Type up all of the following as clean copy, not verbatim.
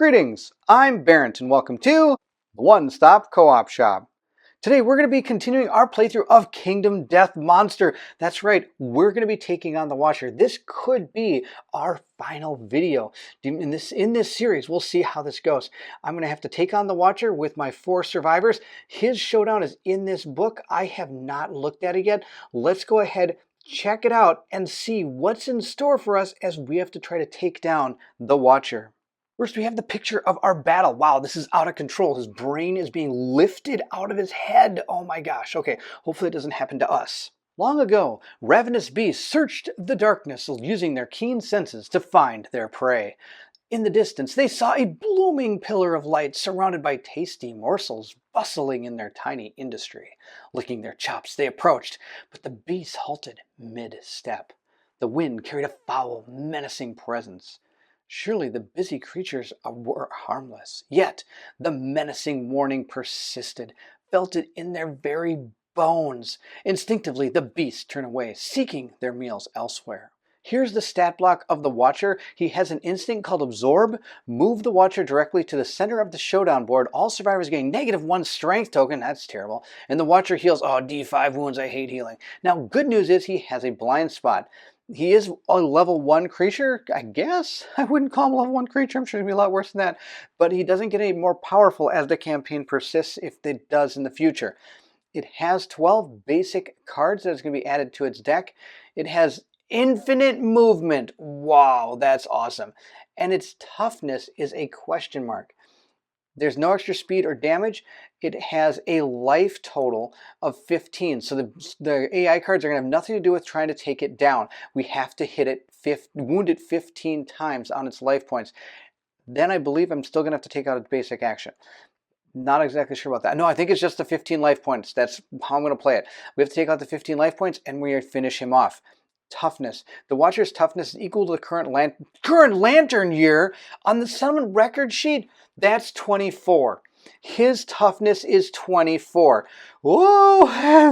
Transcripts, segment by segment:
Greetings, I'm Bairnt and welcome to the One Stop Co-op Shop. Today we're going to be continuing our playthrough of Kingdom Death Monster. That's right, we're going to be taking on the Watcher. This could be our final video. In this series, we'll see how this goes. I'm going to have to take on the Watcher with my 4 survivors. His showdown is in this book. I have not looked at it yet. Let's go ahead, check it out, and see what's in store for us as we have to try to take down the Watcher. First, we have the picture of our battle. Wow, this is out of control. His brain is being lifted out of his head. Oh my gosh. Okay, hopefully it doesn't happen to us. Long ago, ravenous beasts searched the darkness using their keen senses to find their prey. In the distance, they saw a blooming pillar of light surrounded by tasty morsels bustling in their tiny industry. Licking their chops, they approached, but the beasts halted mid-step. The wind carried a foul, menacing presence. Surely the busy creatures were harmless. Yet the menacing warning persisted, felt it in their very bones. Instinctively, the beasts turn away, seeking their meals elsewhere. Here's the stat block of the Watcher. He has an instinct called Absorb. Move the Watcher directly to the center of the showdown board. All survivors gain -1 strength token. That's terrible. And the Watcher heals, D5 wounds. I hate healing. Now, good news is he has a blind spot. He is a level 1 creature, I guess. I wouldn't call him a level 1 creature. I'm sure it'd be a lot worse than that. But he doesn't get any more powerful as the campaign persists, if it does in the future. It has 12 basic cards that is going to be added to its deck. It has infinite movement. Wow, that's awesome. And its toughness is a question mark. There's no extra speed or damage. It has a life total of 15. So the AI cards are going to have nothing to do with trying to take it down. We have to hit it, wound it 15 times on its life points. Then I believe I'm still going to have to take out its basic action. Not exactly sure about that. No, I think it's just the 15 life points. That's how I'm going to play it. We have to take out the 15 life points and we finish him off. Toughness. The Watcher's toughness is equal to the current lantern year on the settlement record sheet. That's 24. His toughness is 24. Whoa,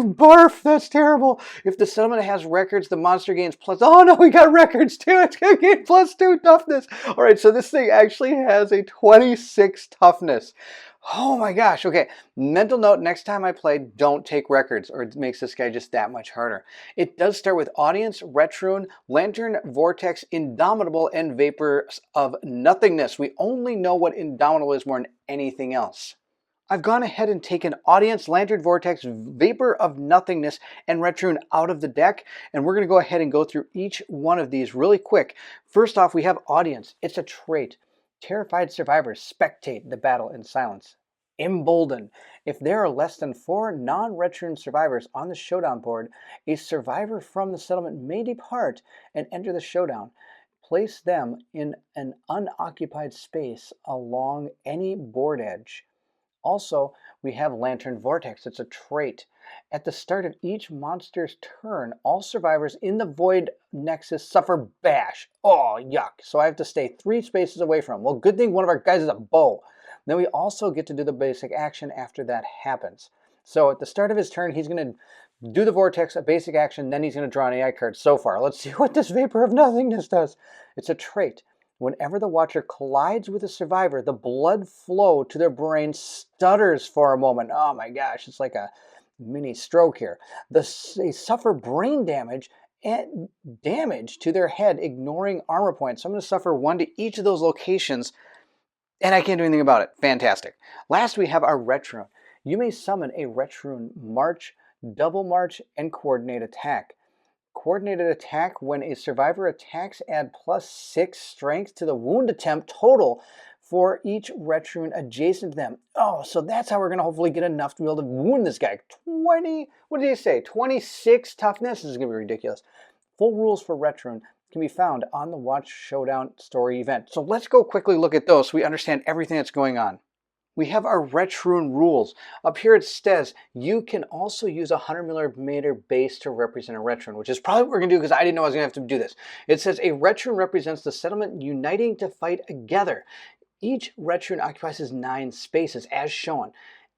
barf, that's terrible. If the settlement has records, the monster gains plus... Oh no, we got records too. It's going to gain +2 toughness. All right, so this thing actually has a 26 toughness. Oh my gosh. Okay, mental note, next time I play, don't take records or it makes this guy just that much harder. It does start with Audience, Retroon, Lantern, Vortex, Indomitable, and Vapor of Nothingness. We only know what Indomitable is more than anything else. I've gone ahead and taken Audience, Lantern, Vortex, Vapor of Nothingness, and Retroon out of the deck, and we're going to go ahead and go through each one of these really quick. First off, we have Audience. It's a trait. Terrified survivors spectate the battle in silence. Embolden. If there are less than 4 non-Retroon survivors on the showdown board, a survivor from the settlement may depart and enter the showdown. Place them in an unoccupied space along any board edge. Also, we have Lantern Vortex. It's a trait. At the start of each monster's turn, all survivors in the Void Nexus suffer bash. Oh, yuck. So I have to stay 3 spaces away from him. Well, good thing one of our guys is a bow. Then we also get to do the basic action after that happens. So at the start of his turn, he's going to do the Vortex, a basic action, then he's going to draw an AI card. So far, let's see what this Vapor of Nothingness does. It's a trait. Whenever the Watcher collides with a survivor, the blood flow to their brain stutters for a moment. Oh my gosh, it's like a mini stroke here. They suffer brain damage and damage to their head, ignoring armor points. So I'm going to suffer 1 to each of those locations, and I can't do anything about it. Fantastic. Last, we have our Retroon. You may summon a Retroon March, Double March, and Coordinate Attack. Coordinated attack, when a survivor attacks, add +6 strength to the wound attempt total for each Retroon adjacent to them. Oh, so that's how we're going to hopefully get enough to be able to wound this guy. 20, what did he say? 26 toughness? This is going to be ridiculous. Full rules for Retroon can be found on the Watch Showdown story event. So let's go quickly look at those so we understand everything that's going on. We have our Retroon rules. Up here it says you can also use a 100mm base to represent a Retroon, which is probably what we're going to do because I didn't know I was going to have to do this. It says a Retroon represents the settlement uniting to fight together. Each Retroon occupies 9 spaces as shown.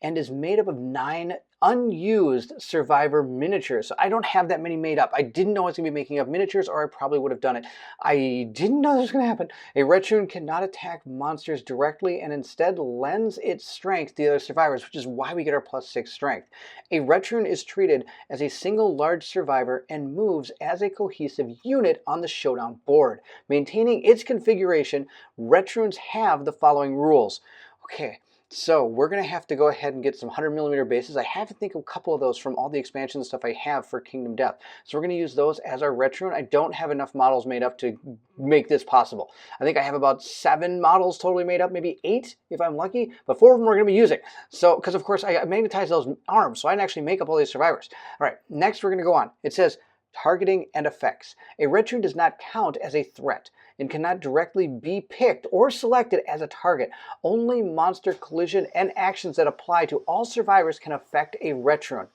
and is made up of 9 unused survivor miniatures. So I don't have that many made up. I didn't know I was going to be making up miniatures, or I probably would have done it. I didn't know this was going to happen. A Retroon cannot attack monsters directly and instead lends its strength to the other survivors, which is why we get our +6 strength. A Retroon is treated as a single large survivor and moves as a cohesive unit on the showdown board. Maintaining its configuration, Retroons have the following rules. Okay, so we're going to have to go ahead and get some 100mm bases. I have to think of a couple of those from all the expansion stuff I have for Kingdom Death. So we're going to use those as our Retroon. I don't have enough models made up to make this possible. I think I have about 7 models totally made up, maybe 8 if I'm lucky, but 4 of them we're going to be using. So, because of course I magnetize those arms, so I can actually make up all these survivors. All right, next we're going to go on. It says, targeting and effects. A Retroon does not count as a threat and cannot directly be picked or selected as a target. Only monster collision and actions that apply to all survivors can affect a Retroon.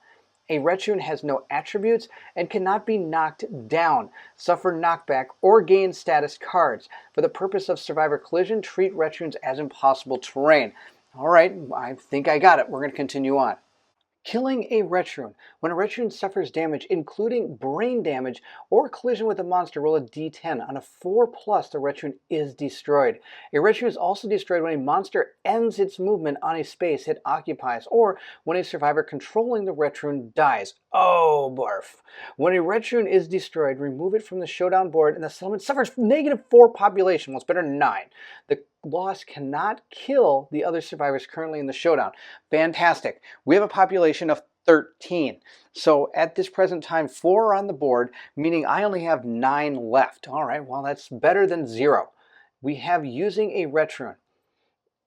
A Retroon has no attributes and cannot be knocked down, suffer knockback, or gain status cards. For the purpose of survivor collision, treat Retroons as impossible terrain. All right, I think I got it. We're going to continue on. Killing a Retroon. When a Retroon suffers damage, including brain damage or collision with a monster, roll a d10. On a 4+, the Retroon is destroyed. A Retroon is also destroyed when a monster ends its movement on a space it occupies, or when a survivor controlling the Retroon dies. Oh, barf. When a Retroon is destroyed, remove it from the showdown board and the settlement suffers -4 population. Well, it's better than 9. The loss cannot kill the other survivors currently in the showdown. Fantastic. We have a population of 13. So at this present time, 4 are on the board, meaning I only have 9 left. All right, well, that's better than 0. We have using a Retroon.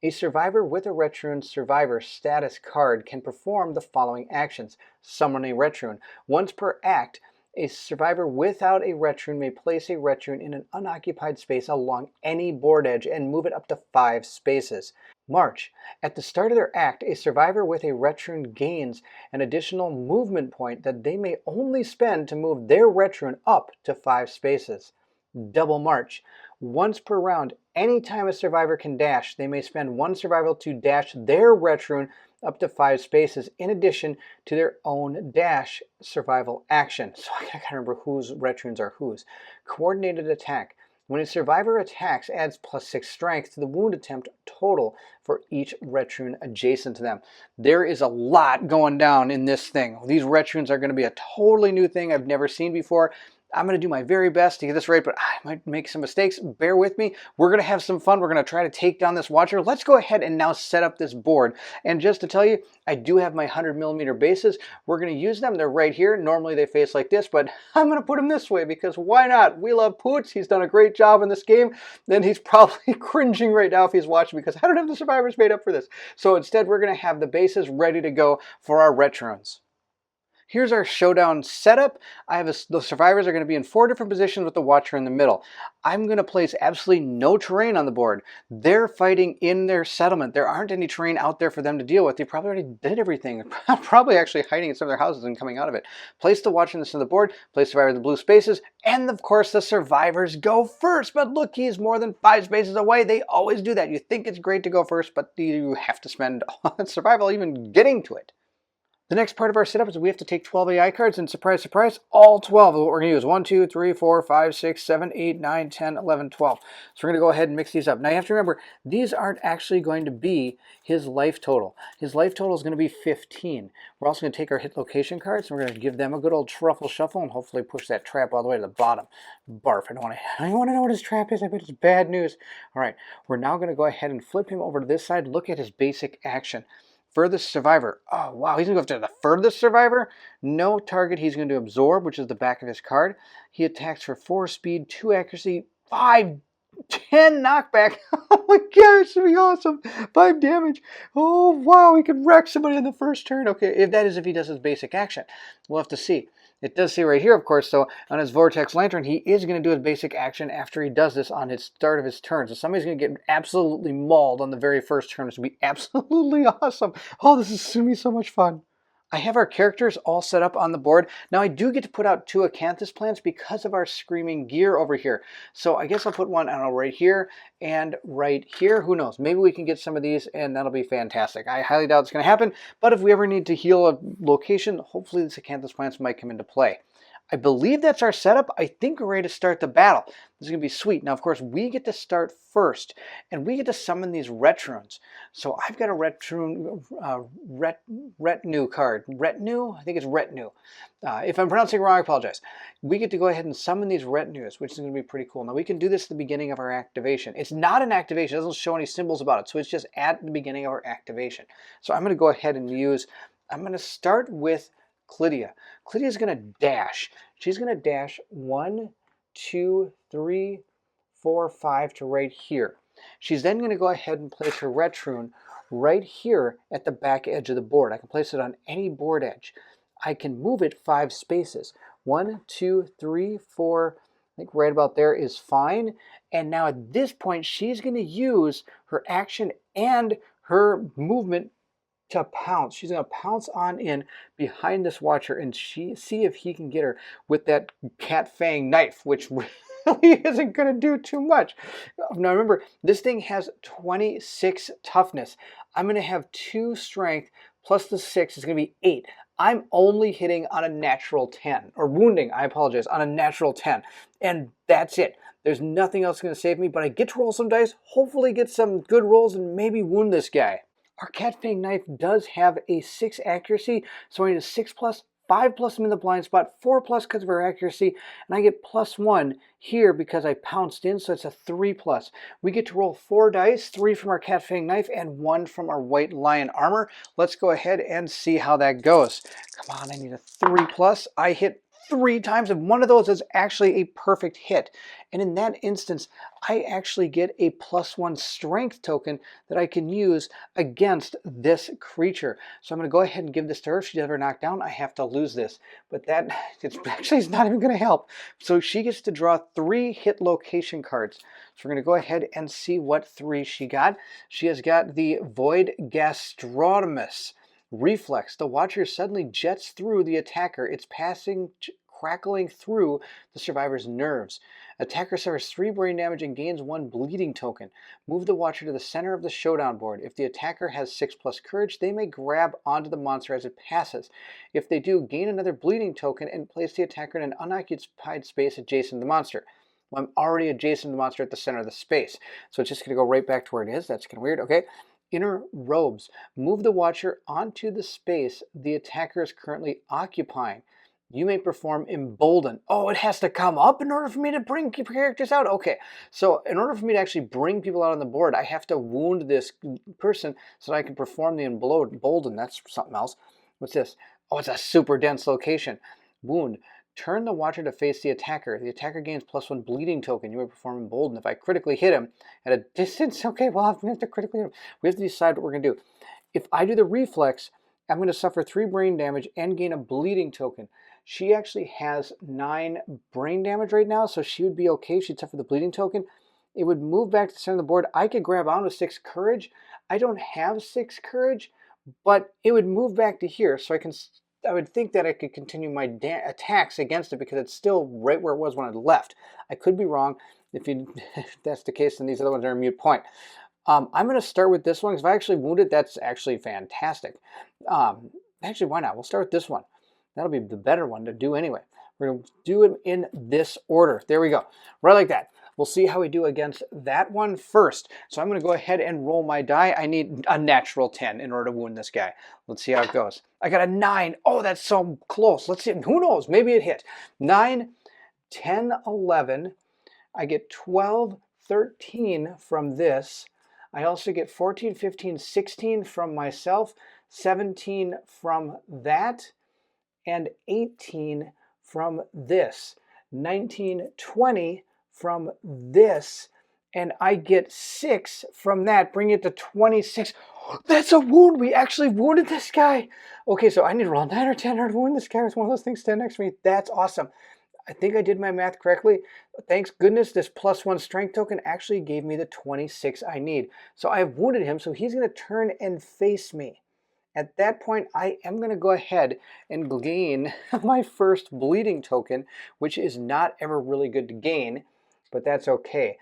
A survivor with a Retroon survivor status card can perform the following actions. Summon a Retroon. Once per act, a survivor without a Retroon may place a Retroon in an unoccupied space along any board edge and move it up to 5 spaces. March. At the start of their act, a survivor with a Retroon gains an additional movement point that they may only spend to move their Retroon up to 5 spaces. Double March. Once per round, anytime a survivor can dash, they may spend 1 survival to dash their Retroon up to 5 spaces in addition to their own dash survival action. So I gotta remember whose Retroons are whose. Coordinated attack. When a survivor attacks, adds +6 strength to the wound attempt total for each Retroon adjacent to them. There is a lot going down in this thing. These Retroons are going to be a totally new thing I've never seen before. I'm going to do my very best to get this right, but I might make some mistakes. Bear with me. We're going to have some fun. We're going to try to take down this Watcher. Let's go ahead and now set up this board. And just to tell you, I do have my 100mm bases. We're going to use them. They're right here. Normally they face like this, but I'm going to put them this way because why not? We love Poots. He's done a great job in this game. Then he's probably cringing right now if he's watching because I don't have the survivors made up for this. So instead, we're going to have the bases ready to go for our Retroons. Here's our showdown setup. The survivors are going to be in 4 different positions with the Watcher in the middle. I'm going to place absolutely no terrain on the board. They're fighting in their settlement. There aren't any terrain out there for them to deal with. They probably already did everything. Probably actually hiding in some of their houses and coming out of it. Place the Watcher in the center of the board, place survivor in the blue spaces, and of course the survivors go first. But look, he's more than 5 spaces away. They always do that. You think it's great to go first, but you have to spend survival even getting to it. The next part of our setup is we have to take 12 AI cards, and surprise, surprise, all 12 of what we're going to use. 1, 2, 3, 4, 5, 6, 7, 8, 9, 10, 11, 12. So we're going to go ahead and mix these up. Now you have to remember, these aren't actually going to be his life total. His life total is going to be 15. We're also going to take our hit location cards, and we're going to give them a good old truffle shuffle and hopefully push that trap all the way to the bottom. Barf, I don't want to know what his trap is. I bet it's bad news. All right, we're now going to go ahead and flip him over to this side. Look at his basic action. Furthest survivor. Oh, wow. He's going to go after the furthest survivor. No target. He's going to absorb, which is the back of his card. He attacks for 4 speed, 2 accuracy, 5, 10 knockback. Oh my gosh, this would be awesome. 5 damage. Oh, wow. He could wreck somebody in the first turn. Okay, if he does his basic action. We'll have to see. It does say right here, of course, so on his Vortex Lantern, he is going to do his basic action after he does this on his start of his turn. So somebody's going to get absolutely mauled on the very first turn. This will be absolutely awesome. Oh, this is going to be so much fun. I have our characters all set up on the board. Now I do get to put out 2 acanthus plants because of our screaming gear over here. So I guess I'll put one, I don't know, right here and right here. Who knows? Maybe we can get some of these and that'll be fantastic. I highly doubt it's going to happen, but if we ever need to heal a location, hopefully these acanthus plants might come into play. I believe that's our setup. I think we're ready to start the battle. This is going to be sweet. Now, of course, we get to start first, and we get to summon these Retrunes. So I've got a Retrune, Retinue card. Retinue? I think it's Retinue. If I'm pronouncing it wrong, I apologize. We get to go ahead and summon these Retinues, which is going to be pretty cool. Now, we can do this at the beginning of our activation. It's not an activation. It doesn't show any symbols about it, so it's just at the beginning of our activation. So I'm going to go ahead and I'm going to start with Clydia. Clydia is going to dash. She's going to dash 1, 2, 3, 4, 5 to right here. She's then going to go ahead and place her Retrune right here at the back edge of the board. I can place it on any board edge. I can move it 5 spaces. 1, 2, 3, 4, I think right about there is fine. And now at this point, she's going to use her action and her movement to pounce. She's going to pounce on in behind this watcher and see if he can get her with that cat fang knife, which really isn't going to do too much. Now remember, this thing has 26 toughness. I'm going to have 2 strength plus the 6 is going to be 8. I'm only hitting on a natural 10, or wounding, I apologize, on a natural 10. And that's it. There's nothing else going to save me, but I get to roll some dice, hopefully get some good rolls, and maybe wound this guy. Our cat fang knife does have a 6 accuracy, so I need a 6 plus, 5 plus I'm in the blind spot, 4 plus because of her accuracy, and I get +1 here because I pounced in, so it's a 3 plus. We get to roll 4 dice, 3 from our cat fang knife and 1 from our white lion armor. Let's go ahead and see how that goes. Come on, I need a 3 plus. I hit 3 times, and one of those is actually a perfect hit. And in that instance, I actually get a +1 strength token that I can use against this creature. So I'm going to go ahead and give this to her. If she does ever knock down, I have to lose this. But that actually is not even going to help. So she gets to draw 3 hit location cards. So we're going to go ahead and see what 3 she got. She has got the Void Gastronomus. Reflex. The watcher suddenly jets through the attacker. It's crackling through the survivor's nerves. Attacker suffers 3 brain damage and gains 1 bleeding token. Move the watcher to the center of the showdown board. If the attacker has 6 plus courage, they may grab onto the monster as it passes. If they do, gain another bleeding token and place the attacker in an unoccupied space adjacent to the monster. Well, I'm already adjacent to the monster at the center of the space, so it's just going to go right back to where it is. That's kind of weird. Okay. Inner robes. Move the watcher onto the space the attacker is currently occupying. You may perform embolden. Oh, it has to come up in order for me to bring characters out? Okay, so in order for me to actually bring people out on the board, I have to wound this person so that I can perform the embolden. That's something else. What's this? Oh, it's a super dense location. Wound. Turn the watcher to face the attacker. The attacker gains +1 bleeding token. You may perform embolden. If I critically hit him at a distance, okay, well, we have to critically hit him. We have to decide what we're going to do. If I do the reflex, I'm going to suffer 3 brain damage and gain a bleeding token. She actually has 9 brain damage right now, so she would be okay if she'd suffer the bleeding token. It would move back to the center of the board. I could grab on with 6 courage. I don't have 6 courage, but it would move back to here, so I would think that I could continue my attacks against it because it's still right where it was when I left. I could be wrong. If that's the case, then these other ones are a mute point. I'm going to start with this one because if I actually wound it, that's actually fantastic. Actually, why not? We'll start with this one. That'll be the better one to do anyway. We're going to do it in this order. There we go. Right like that. We'll see how we do against that one first. So I'm going to go ahead and roll my die. I need a natural 10 in order to wound this guy. Let's see how it goes. I got a 9. Oh, that's so close. Let's see. Who knows? Maybe it hit. 9, 10, 11. I get 12, 13 from this. I also get 14, 15, 16 from myself, 17 from that, and 18 from this. 19, 20 from this, and I get 6 from that, bring it to 26. That's a wound. We actually wounded this guy. Okay, so I need to roll 9 or 10 to wound this guy with one of those things stand next to me. That's awesome. I think I did my math correctly. Thanks goodness this +1 strength token actually gave me the 26 I need. So I have wounded him, so he's going to turn and face me. At that point, I am going to go ahead and gain my first bleeding token, which is not ever really good to gain, but that's okay.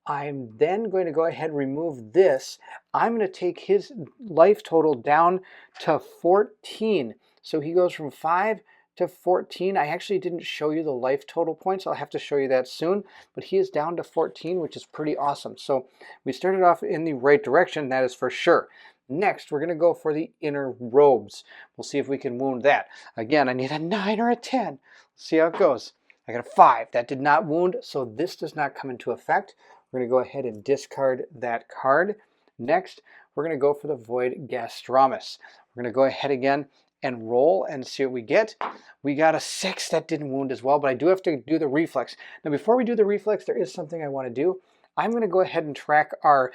I'm then going to go ahead and remove this. I'm going to take his life total down to 14. So he goes from 5 to 14. I actually didn't show you the life total points. I'll have to show you that soon. But he is down to 14, which is pretty awesome. So we started off in the right direction, that is for sure. Next, we're going to go for the inner robes. We'll see if we can wound that. Again, I need a 9 or a 10. Let's see how it goes. I got a 5. That did not wound, so this does not come into effect. We're going to go ahead and discard that card. Next, we're going to go for the Void Gastromus. We're going to go ahead again and roll and see what we get. We got a 6. That didn't wound as well, but I do have to do the reflex. Now, before we do the reflex, there is something I want to do. I'm going to go ahead and track our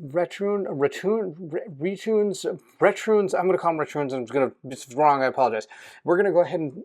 retunes. I'm going to call them retunes. It's wrong, I apologize. We're going to go ahead and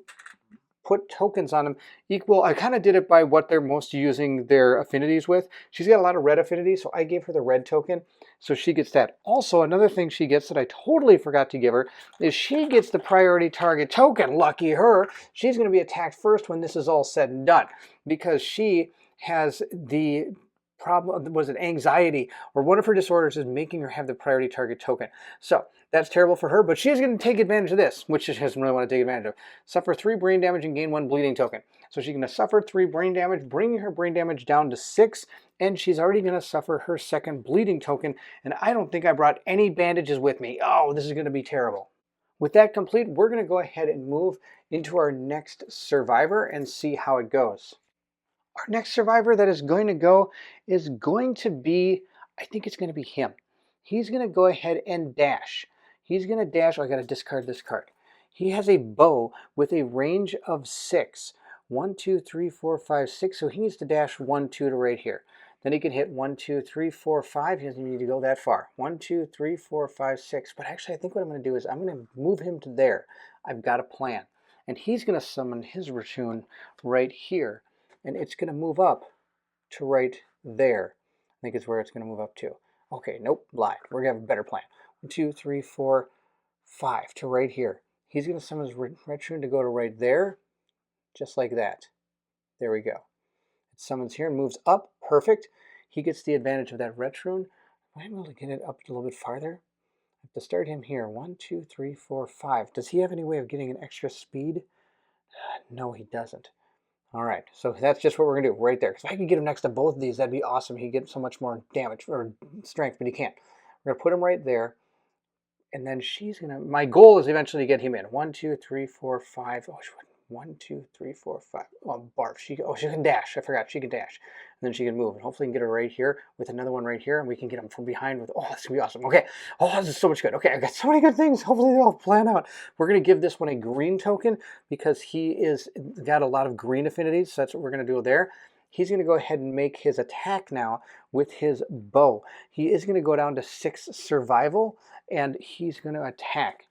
put tokens on them equal. I kind of did it by what they're most using their affinities with. She's got a lot of red affinities, so I gave her the red token, so she gets that. Also, another thing she gets that I totally forgot to give her is she gets the priority target token. Lucky her. She's going to be attacked first when this is all said and done, because she has the problem, was it anxiety, or one of her disorders is making her have the priority target token. So that's terrible for her, but she's going to take advantage of this, which she doesn't really want to take advantage of. Suffer 3 brain damage and gain 1 bleeding token. So she's going to suffer 3 brain damage, bringing her brain damage down to 6, and she's already going to suffer her second bleeding token, and I don't think I brought any bandages with me. Oh, this is going to be terrible. With that complete, we're going to go ahead and move into our next survivor and see how it goes. Our next survivor that is going to go is going to be, I think it's going to be him. He's going to go ahead and dash. He's going to dash. Oh, I got to discard this card. He has a bow with a range of 6. 1, 2, 3, 4, 5, 6. So he needs to dash 1, 2 to right here. Then he can hit 1, 2, 3, 4, 5. He doesn't need to go that far. 1, 2, 3, 4, 5, 6. But actually, I think what I'm going to do is I'm going to move him to there. I've got a plan. And he's going to summon his Raccoon right here. And it's going to move up to right there. I think it's where it's going to move up to. Okay, nope, lied. We're going to have a better plan. 1, 2, 3, 4, 5 to right here. He's going to summon his Raccoon to go to right there, just like that. There we go. It summons here and moves up. Perfect. He gets the advantage of that Raccoon. Am I able to get it up a little bit farther? I have to start him here. 1, 2, 3, 4, 5. Does he have any way of getting an extra speed? No, he doesn't. All right, so that's just what we're going to do right there. Because if I could get him next to both of these, that'd be awesome. He'd get so much more damage or strength, but he can't. We're going to put him right there. And then she's going to... My goal is eventually to get him in. 1, 2, 3, 4, 5. Oh, 1, 2, 3, 4, 5. Oh, barf. She can dash. I forgot. She can dash. And then she can move. And hopefully we can get her right here with another one right here. And we can get him from behind with... Oh, that's going to be awesome. Okay. Oh, this is so much good. Okay, I've got so many good things. Hopefully they all plan out. We're going to give this one a green token because he is got a lot of green affinities. So that's what we're going to do there. He's going to go ahead and make his attack now with his bow. He is going to go down to 6 survival, and he's going to attack.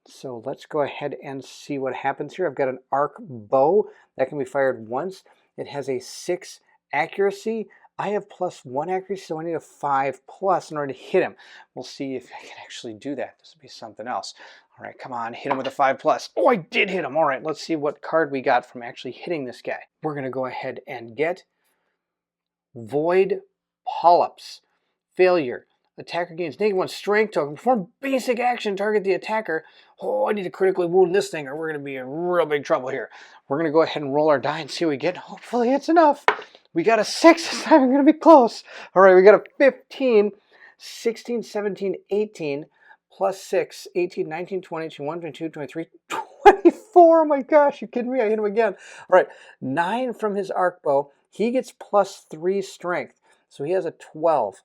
So let's go ahead and see what happens here. I've got an arc bow that can be fired once. It has a 6 accuracy. I have +1 accuracy, so I need a 5+ in order to hit him. We'll see if I can actually do that. This will be something else. All right, come on, hit him with a 5+. Oh, I did hit him. All right, let's see what card we got from actually hitting this guy. We're going to go ahead and get Void Polyps. Failure. Attacker gains -1 strength token. Perform basic action. Target the attacker. Oh, I need to critically wound this thing or we're going to be in real big trouble here. We're going to go ahead and roll our die and see what we get. Hopefully it's enough. We got a 6 this time. I'm going to be close. All right, we got a 15, 16, 17, 18, +6, 18, 19, 20, 21, 22, 23, 24. Oh my gosh, you kidding me? I hit him again. All right, 9 from his arc bow. He gets +3 strength. So he has a 12.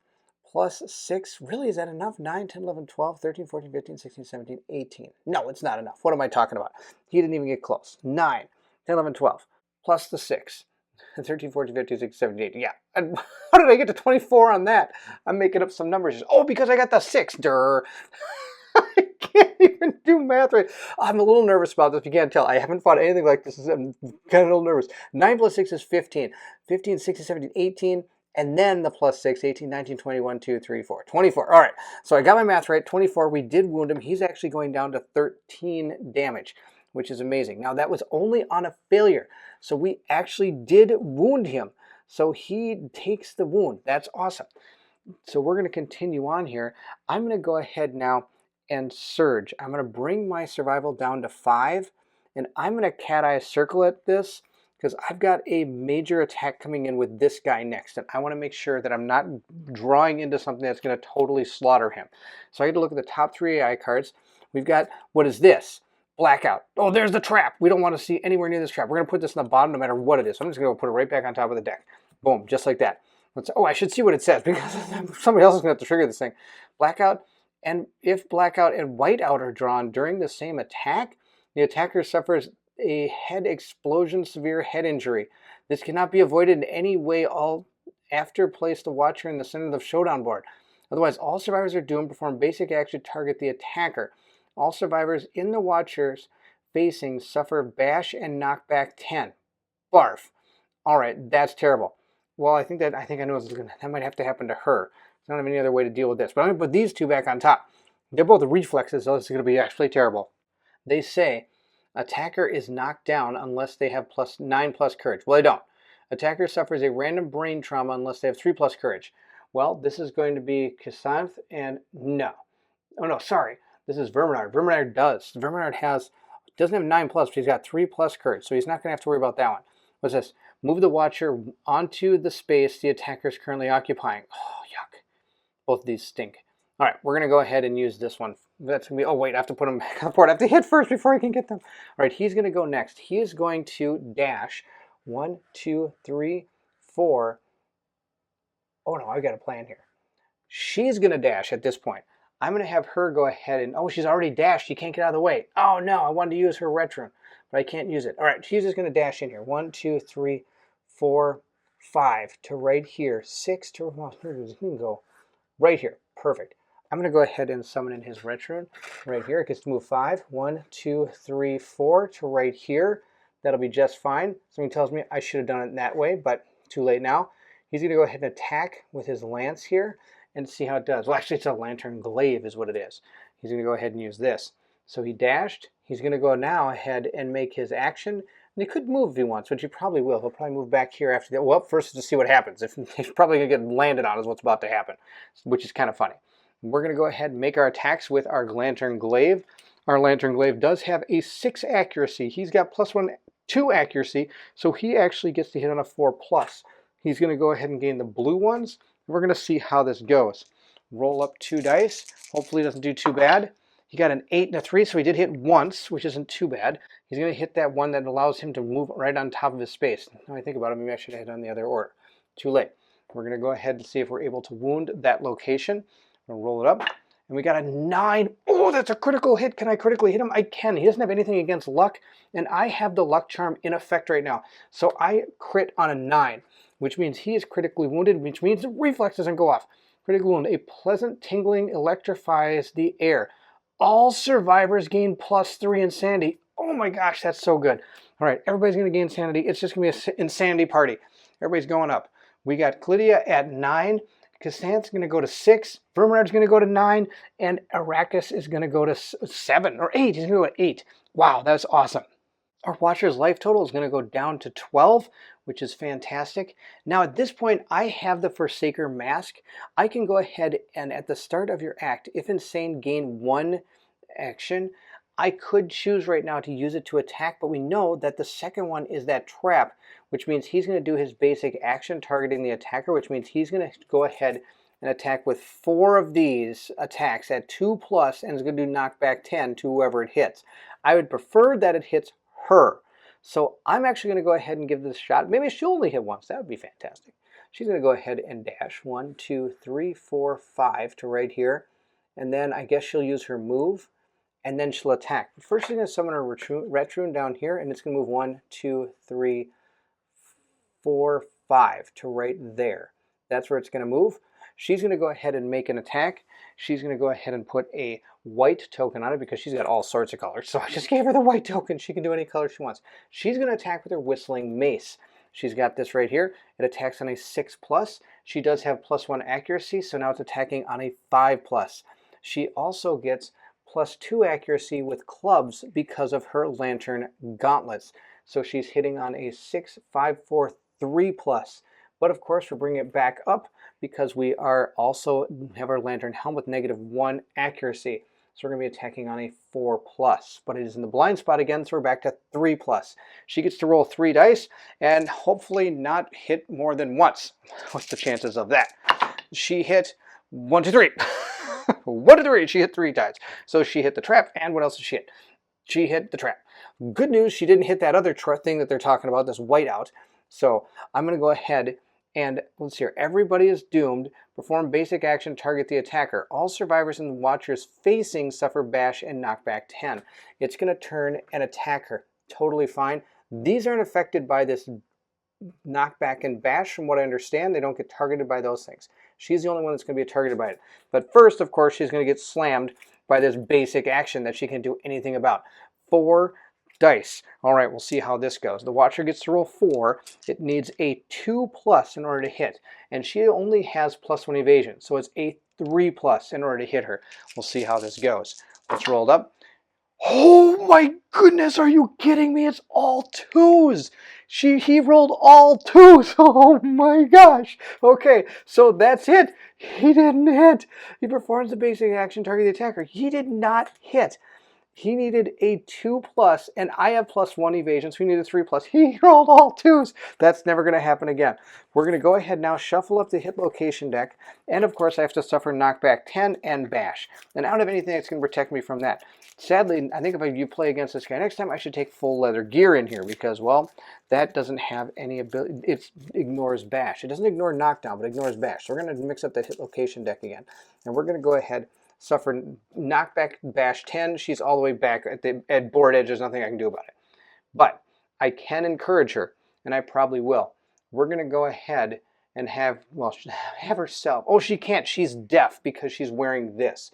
+6, really, is that enough? 9, 10, 11, 12, 13, 14, 15, 16, 17, 18. No, it's not enough. What am I talking about? He didn't even get close. 9, 10, 11, 12, plus the 6. 13, 14, 15, 16, 17, 18. Yeah. And how did I get to 24 on that? I'm making up some numbers. Oh, because I got the 6. Durr. I can't even do math right. I'm a little nervous about this. If you can't tell, I haven't fought anything like this. I'm kind of a little nervous. 9 + 6 is 15. 15, 16, 17, 18. and then the plus 6, 18, 19, 20, 1, 2, 3, 4, 24. All right, so I got my math right. 24, we did wound him. He's actually going down to 13 damage, which is amazing. Now, that was only on a failure, so we actually did wound him. So he takes the wound. That's awesome. So we're going to continue on here. I'm going to go ahead now and surge. I'm going to bring my survival down to 5, and I'm going to cat eye circle at this because I've got a major attack coming in with this guy next, and I want to make sure that I'm not drawing into something that's going to totally slaughter him. So I had to look at the top 3 AI cards. We've got, what is this? Blackout. Oh, there's the trap. We don't want to see anywhere near this trap. We're going to put this in the bottom no matter what it is. So I'm just going to put it right back on top of the deck. Boom, just like that. Oh, I should see what it says because somebody else is going to have to trigger this thing. Blackout, and if blackout and whiteout are drawn during the same attack, the attacker suffers a head explosion, severe head injury. This cannot be avoided in any way all after place the watcher in the center of the showdown board. Otherwise, all survivors are doomed. Perform basic action, target the attacker. All survivors in the watchers facing suffer bash and knockback 10. Barf. All right, that's terrible. Well, I think I know that might have to happen to her. I don't have any other way to deal with this. But I'm going to put these 2 back on top. They're both reflexes, so this is going to be actually terrible. They say attacker is knocked down unless they have +9 courage. Well, they don't. Attacker suffers a random brain trauma unless they have 3 courage. Well, this is going to be Kasanth and no. Oh, no, sorry. This is Verminard. Verminard does. Verminard doesn't have 9+, but he's got 3 courage, so he's not going to have to worry about that one. What's this? Move the watcher onto the space the attacker is currently occupying. Oh, yuck. Both of these stink. All right, we're going to go ahead and use this one. That's going to be, oh, wait, I have to put him back on the board. I have to hit first before I can get them. All right, he's going to go next. He is going to dash 1, 2, 3, 4. Oh, no, I've got a plan here. She's going to dash at this point. I'm going to have her go ahead and, oh, she's already dashed. She can't get out of the way. Oh, no, I wanted to use her retro, but I can't use it. All right, she's just going to dash in here. 1, 2, 3, 4, 5 to right here. 6 to, well, he can go right here. Perfect. I'm going to go ahead and summon in his retro right here. It gets to move 5. 1, 2, 3, 4 to right here. That'll be just fine. Something tells me I should have done it that way, but too late now. He's going to go ahead and attack with his lance here and see how it does. Well, actually, it's a lantern glaive is what it is. He's going to go ahead and use this. So he dashed. He's going to go now ahead and make his action. And he could move if he wants, which he probably will. He'll probably move back here after that. Well, first to see what happens. If he's probably going to get landed on is what's about to happen, which is kind of funny. We're going to go ahead and make our attacks with our lantern glaive. Our lantern glaive does have a 6 accuracy. He's got +1, 2 accuracy, so he actually gets to hit on a 4+. He's going to go ahead and gain the blue ones. We're going to see how this goes. Roll up 2 dice. Hopefully it doesn't do too bad. He got an 8 and a 3, so he did hit once, which isn't too bad. He's going to hit that one that allows him to move right on top of his space. Now I think about it, maybe I should have hit on the other order. Too late. We're going to go ahead and see if we're able to wound that location. I'm going to roll it up. And we got a 9. Oh, that's a critical hit. Can I critically hit him? I can. He doesn't have anything against luck, and I have the luck charm in effect right now. So I crit on a 9, which means he is critically wounded, which means the reflex doesn't go off. Critical wound. A pleasant tingling electrifies the air. All survivors gain +3 insanity. Oh my gosh, that's so good. All right, everybody's going to gain insanity. It's just going to be an insanity party. Everybody's going up. We got Clydia at 9. Kasanth's going to go to 6. Verminard's going to go to 9. And Arrakis is going to go to 7 or 8. He's going to go to 8. Wow, that's awesome. Our Watcher's life total is going to go down to 12, which is fantastic. Now at this point, I have the Forsaker mask. I can go ahead and at the start of your act, if Insane gain 1 action, I could choose right now to use it to attack, but we know that the second one is that trap, which means he's going to do his basic action targeting the attacker, which means he's going to go ahead and attack with 4 of these attacks at 2+, and is going to do knockback 10 to whoever it hits. I would prefer that it hits her. So I'm actually going to go ahead and give this a shot. Maybe she'll only hit once. That would be fantastic. She's going to go ahead and dash 1, 2, 3, 4, 5 to right here. And then I guess she'll use her move. And then she'll attack. First she's going to summon her Retroon down here. And it's going to move 1, 2, 3, 4, 5 to right there. That's where it's going to move. She's going to go ahead and make an attack. She's going to go ahead and put a white token on it because she's got all sorts of colors. So I just gave her the white token. She can do any color she wants. She's going to attack with her Whistling Mace. She's got this right here. It attacks on a 6+. She does have +1 accuracy, so now it's attacking on a 5+. She also gets +2 accuracy with clubs because of her lantern gauntlets. So she's hitting on a 6, 5, 4, 3+. But of course, we're bringing it back up because we are also have our lantern helm with -1 accuracy. So we're going to be attacking on a 4+, but it is in the blind spot again, so we're back to 3+. She gets to roll 3 dice and hopefully not hit more than once. What's the chances of that? She hit 1, 2, 3. 1, 2, 3. She hit 3 dice. So she hit the trap, and what else did she hit? She hit the trap. Good news, she didn't hit that other thing that they're talking about, this whiteout. So I'm going to go ahead and let's see here. Everybody is doomed. Perform basic action, target the attacker. All survivors and watchers facing suffer bash and knockback 10. It's going to turn and attack her. Totally fine. These aren't affected by this knockback and bash, from what I understand. They don't get targeted by those things. She's the only one that's going to be targeted by it. But first, of course, she's going to get slammed by this basic action that she can't do anything about. 4 dice. All right, we'll see how this goes. The watcher gets to roll 4. It needs a 2+ in order to hit, and she only has +1 evasion, so it's a 3+ in order to hit her. We'll see how this goes. Let's roll it up. Oh my goodness, are you kidding me? It's all 2s. He rolled all 2s. Oh my gosh. Okay, so that's it. He didn't hit. He performs the basic action, target the attacker. He did not hit. He needed a 2+, and I have +1 evasion, so he needed a 3+. He rolled all 2s. That's never going to happen again. We're going to go ahead now, shuffle up the hit location deck, and of course I have to suffer knockback 10 and bash. And I don't have anything that's going to protect me from that. Sadly, I think if you play against this guy next time, I should take full leather gear in here because, well, that doesn't have any ability. It ignores bash. It doesn't ignore knockdown, but ignores bash. So we're going to mix up that hit location deck again, and we're going to go ahead suffer knockback bash 10. She's all the way back at board edge. There's nothing I can do about it. But I can encourage her, and I probably will. We're going to go ahead and have herself. Oh, she can't. She's deaf because she's wearing this.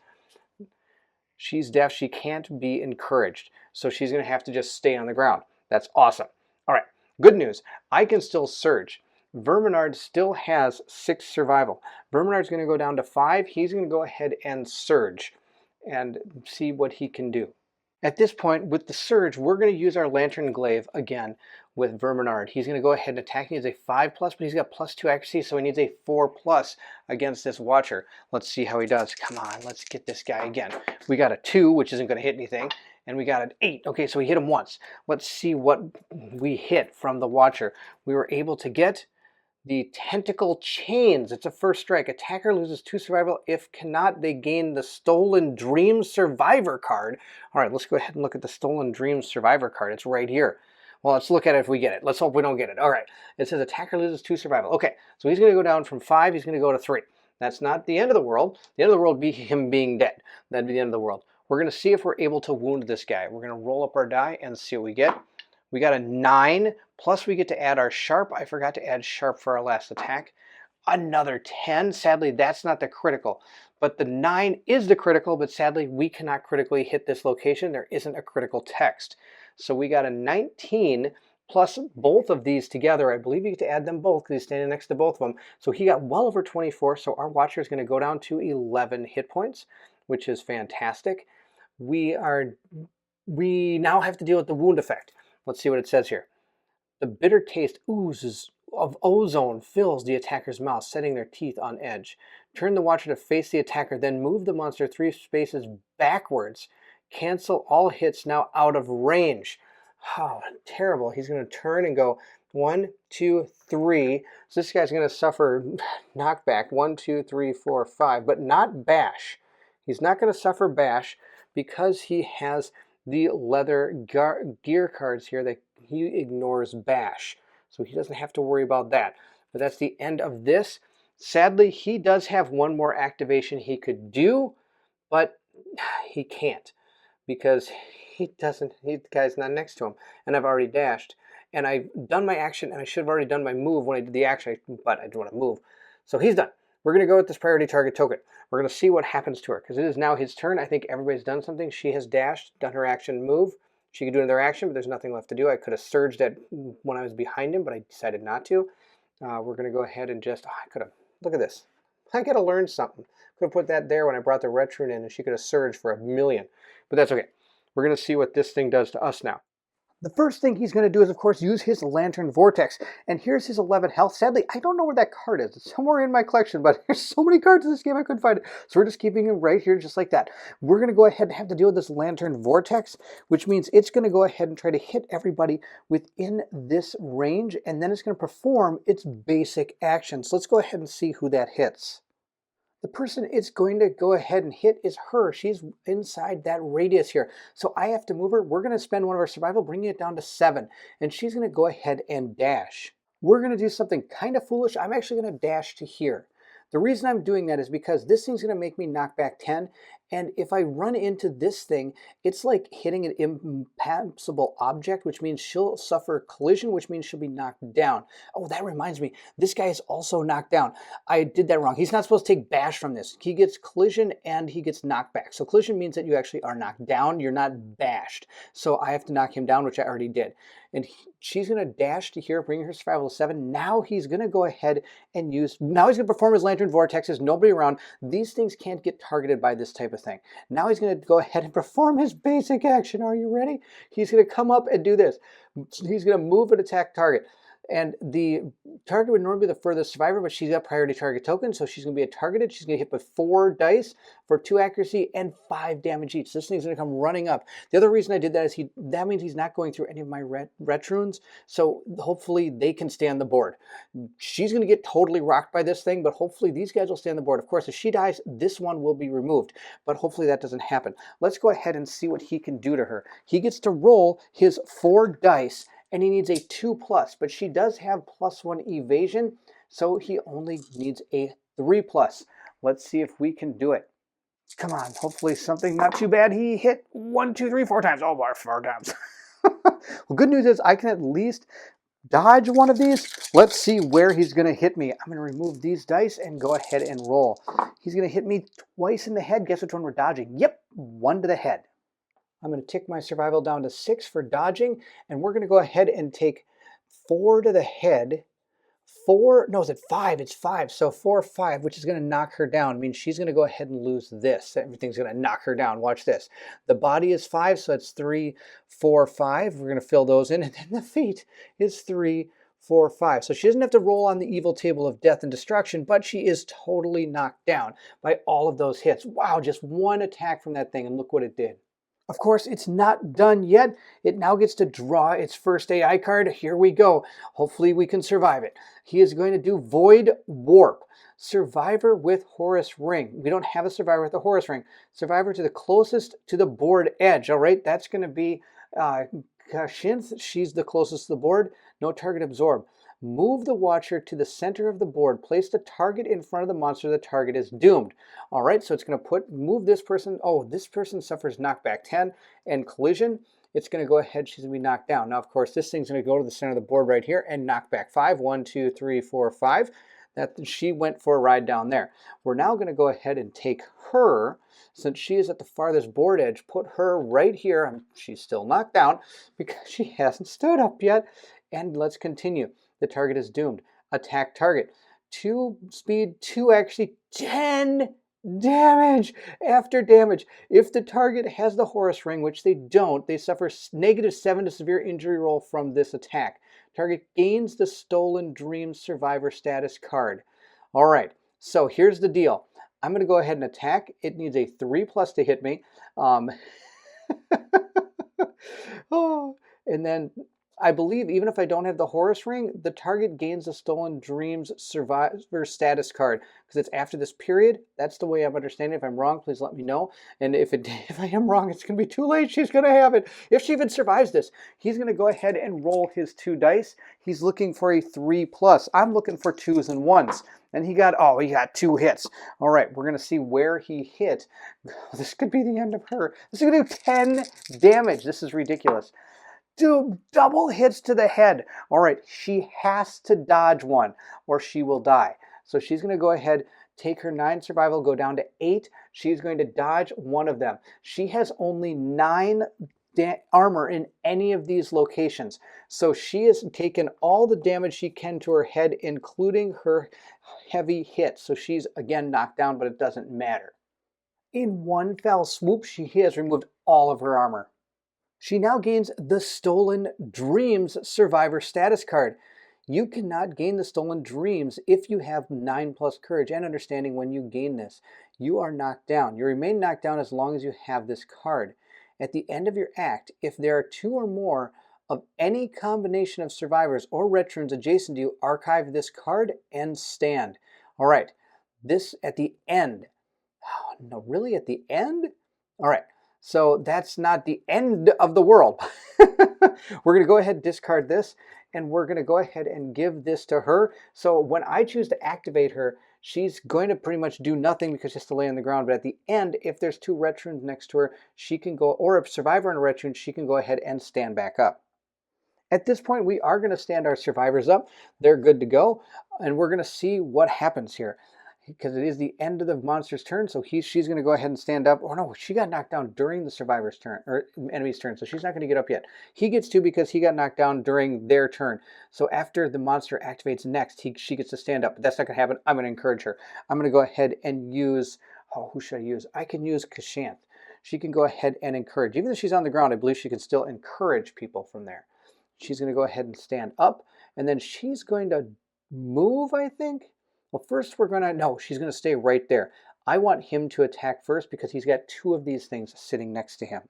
She's deaf. She can't be encouraged. So she's going to have to just stay on the ground. That's awesome. All right. Good news. I can still surge. Verminard still has 6 survival. Verminard's going to go down to 5. He's going to go ahead and surge and see what he can do. At this point, with the surge, we're going to use our lantern glaive again with Verminard. He's going to go ahead and attack. He has a 5+, but he's got +2 accuracy, so he needs a 4+ against this watcher. Let's see how he does. Come on, let's get this guy again. We got a 2, which isn't going to hit anything. And we got an 8. Okay, so we hit him once. Let's see what we hit from the watcher. We were able to get the tentacle chains. It's a first strike. Attacker loses 2 survival. If cannot, they gain the Stolen Dreams Survivor card. All right, let's go ahead and look at the Stolen Dreams Survivor card. It's right here. Well, let's look at it if we get it. Let's hope we don't get it. All right, it says attacker loses 2 survival. Okay, so he's going to go down from 5. He's going to go to 3. That's not the end of the world. The end of the world would be him being dead. That'd be the end of the world. We're going to see if we're able to wound this guy. We're going to roll up our die and see what we get. We got a 9, plus we get to add our sharp. I forgot to add sharp for our last attack. Another 10. Sadly, that's not the critical. But the 9 is the critical, but sadly, we cannot critically hit this location. There isn't a critical text. So we got a 19 plus both of these together. I believe you get to add them both because he's standing next to both of them. So he got well over 24. So our watcher is going to go down to 11 hit points, which is fantastic. We now have to deal with the wound effect. Let's see what it says here. The bitter taste oozes of ozone fills the attacker's mouth, setting their teeth on edge. Turn the watcher to face the attacker, then move the monster 3 spaces backwards. Cancel all hits now out of range. Oh, terrible. He's going to turn and go 1, 2, 3. So this guy's going to suffer knockback 1, 2, 3, 4, 5, but not bash. He's not going to suffer bash because he has the leather gear cards here that he ignores bash. So he doesn't have to worry about that. But that's the end of this. Sadly, he does have one more activation he could do, but he can't because the guy's not next to him. And I've already dashed. And I've done my action, and I should have already done my move when I did the action, but I didn't want to move. So he's done. We're going to go with this priority target token. We're going to see what happens to her because it is now his turn. I think everybody's done something. She has dashed, done her action move. She could do another action, but there's nothing left to do. I could have surged at when I was behind him, but I decided not to. We're going to go ahead and just, I could have, look at this. I got to learn something. Could have put that there when I brought the Ret Rune in, and she could have surged for 1,000,000. But that's okay. We're going to see what this thing does to us now. The first thing he's going to do is, of course, use his Lantern Vortex. And here's his 11 health. Sadly, I don't know where that card is. It's somewhere in my collection, but there's so many cards in this game I couldn't find it. So we're just keeping him right here just like that. We're going to go ahead and have to deal with this Lantern Vortex, which means it's going to go ahead and try to hit everybody within this range, and then it's going to perform its basic actions. So let's go ahead and see who that hits. The person it's going to go ahead and hit is her. She's inside that radius here. So I have to move her. We're going to spend one of our survival, bringing it down to 7. And she's going to go ahead and dash. We're going to do something kind of foolish. I'm actually going to dash to here. The reason I'm doing that is because this thing's going to make me knock back 10. And if I run into this thing, it's like hitting an impassable object, which means she'll suffer collision, which means she'll be knocked down. Oh, that reminds me. This guy is also knocked down. I did that wrong. He's not supposed to take bash from this. He gets collision and he gets knocked back. So collision means that you actually are knocked down. You're not bashed. So I have to knock him down, which I already did. And she's going to dash to here, bring her survival to 7. Now he's going to go ahead and now he's going to perform his Lantern Vortex. There's nobody around. These things can't get targeted by this type of thing. Now he's going to go ahead and perform his basic action. Are you ready? He's going to come up and do this. He's going to move and attack target. And the target would normally be the furthest survivor, but she's got priority target token, so she's going to be targeted. She's going to hit with 4 dice for 2 accuracy and 5 damage each. This thing's going to come running up. The other reason I did that is that means he's not going through any of my ret runes, so hopefully they can stay on the board. She's going to get totally rocked by this thing, but hopefully these guys will stay on the board. Of course, if she dies, this one will be removed, but hopefully that doesn't happen. Let's go ahead and see what he can do to her. He gets to roll his 4 dice, and he needs a 2+, but she does have +1 evasion, so he only needs a 3+. Let's see if we can do it. Come on, hopefully something not too bad. He hit 1, 2, 3, 4 times. Oh, 4 times. Well, good news is I can at least dodge one of these. Let's see where he's going to hit me. I'm going to remove these dice and go ahead and roll. He's going to hit me twice in the head. Guess which one we're dodging? Yep, 1 to the head. I'm going to tick my survival down to 6 for dodging, and we're going to go ahead and take 4 to the head. 4, no, is it 5? It's 5. So 4, 5, which is going to knock her down. It means she's going to go ahead and lose this. Everything's going to knock her down. Watch this. The body is 5, so it's 3, 4, 5. We're going to fill those in, and then the feet is 3, 4, 5. So she doesn't have to roll on the evil table of death and destruction, but she is totally knocked down by all of those hits. Wow, just 1 attack from that thing, and look what it did. Of course, it's not done yet. It now gets to draw its first AI card. Here we go. Hopefully we can survive it. He is going to do Void Warp. Survivor with Horus Ring. We don't have a survivor with the Horus Ring. Survivor to the closest to the board edge. All right, that's going to be Kashinth. She's the closest to the board. No target absorb. Move the watcher to the center of the board. Place the target in front of the monster. The target is doomed. All right, so it's going to move this person. Oh, this person suffers knockback 10 and collision. It's going to go ahead. She's going to be knocked down. Now, of course, this thing's going to go to the center of the board right here and knock back 5. 1, 2, 3, 4, 5. She went for a ride down there. We're now going to go ahead and take her, since she is at the farthest board edge, put her right here. She's still knocked down because she hasn't stood up yet. And let's continue. The target is doomed. Attack target. 2 speed, 2 actually, 10 damage after damage. If the target has the Horus Ring, which they don't, they suffer -7 to severe injury roll from this attack. Target gains the Stolen Dreams Survivor status card. All right, so here's the deal. I'm going to go ahead and attack. It needs a 3+ to hit me. Oh, and then I believe even if I don't have the Horus Ring, the target gains the Stolen Dreams Survivor status card because it's after this period. That's the way I'm understanding it. If I'm wrong, please let me know. And if I am wrong, it's going to be too late. She's going to have it. If she even survives this, he's going to go ahead and roll his 2 dice. He's looking for a 3+. I'm looking for 2s and 1s. And he got 2 hits. All right, we're going to see where he hit. This could be the end of her. This is going to do 10 damage. This is ridiculous. 2 double hits to the head. All right, she has to dodge one or she will die. So she's going to go ahead, take her 9 survival, go down to 8. She's going to dodge one of them. She has only 9 armor in any of these locations. So she has taken all the damage she can to her head, including her heavy hit. So she's again knocked down, but it doesn't matter. In one fell swoop, she has removed all of her armor. She now gains the Stolen Dreams Survivor status card. You cannot gain the Stolen Dreams if you have 9+ courage and understanding when you gain this. You are knocked down. You remain knocked down as long as you have this card. At the end of your act, if there are 2 or more of any combination of survivors or veterans adjacent to you, archive this card and stand. All right, this at the end. Oh, no, really at the end? All right. So that's not the end of the world. We're going to go ahead and discard this, and we're going to go ahead and give this to her. So when I choose to activate her, she's going to pretty much do nothing because she has to lay on the ground. But at the end, if there's 2 veterans next to her, she can go, or a survivor and a veteran, she can go ahead and stand back up. At this point, we are going to stand our survivors up. They're good to go, and we're going to see what happens here. Because it is the end of the monster's turn, so she's going to go ahead and stand up. Oh no, she got knocked down during the survivor's turn, or enemy's turn, so she's not going to get up yet. He gets to because he got knocked down during their turn. So after the monster activates next, she gets to stand up. But that's not going to happen. I'm going to encourage her. I'm going to go ahead and use, who should I use? I can use Kashanth. She can go ahead and encourage. Even though she's on the ground, I believe she can still encourage people from there. She's going to go ahead and stand up, and then she's going to move, I think. Well, first she's going to stay right there. I want him to attack first because he's got 2 of these things sitting next to him.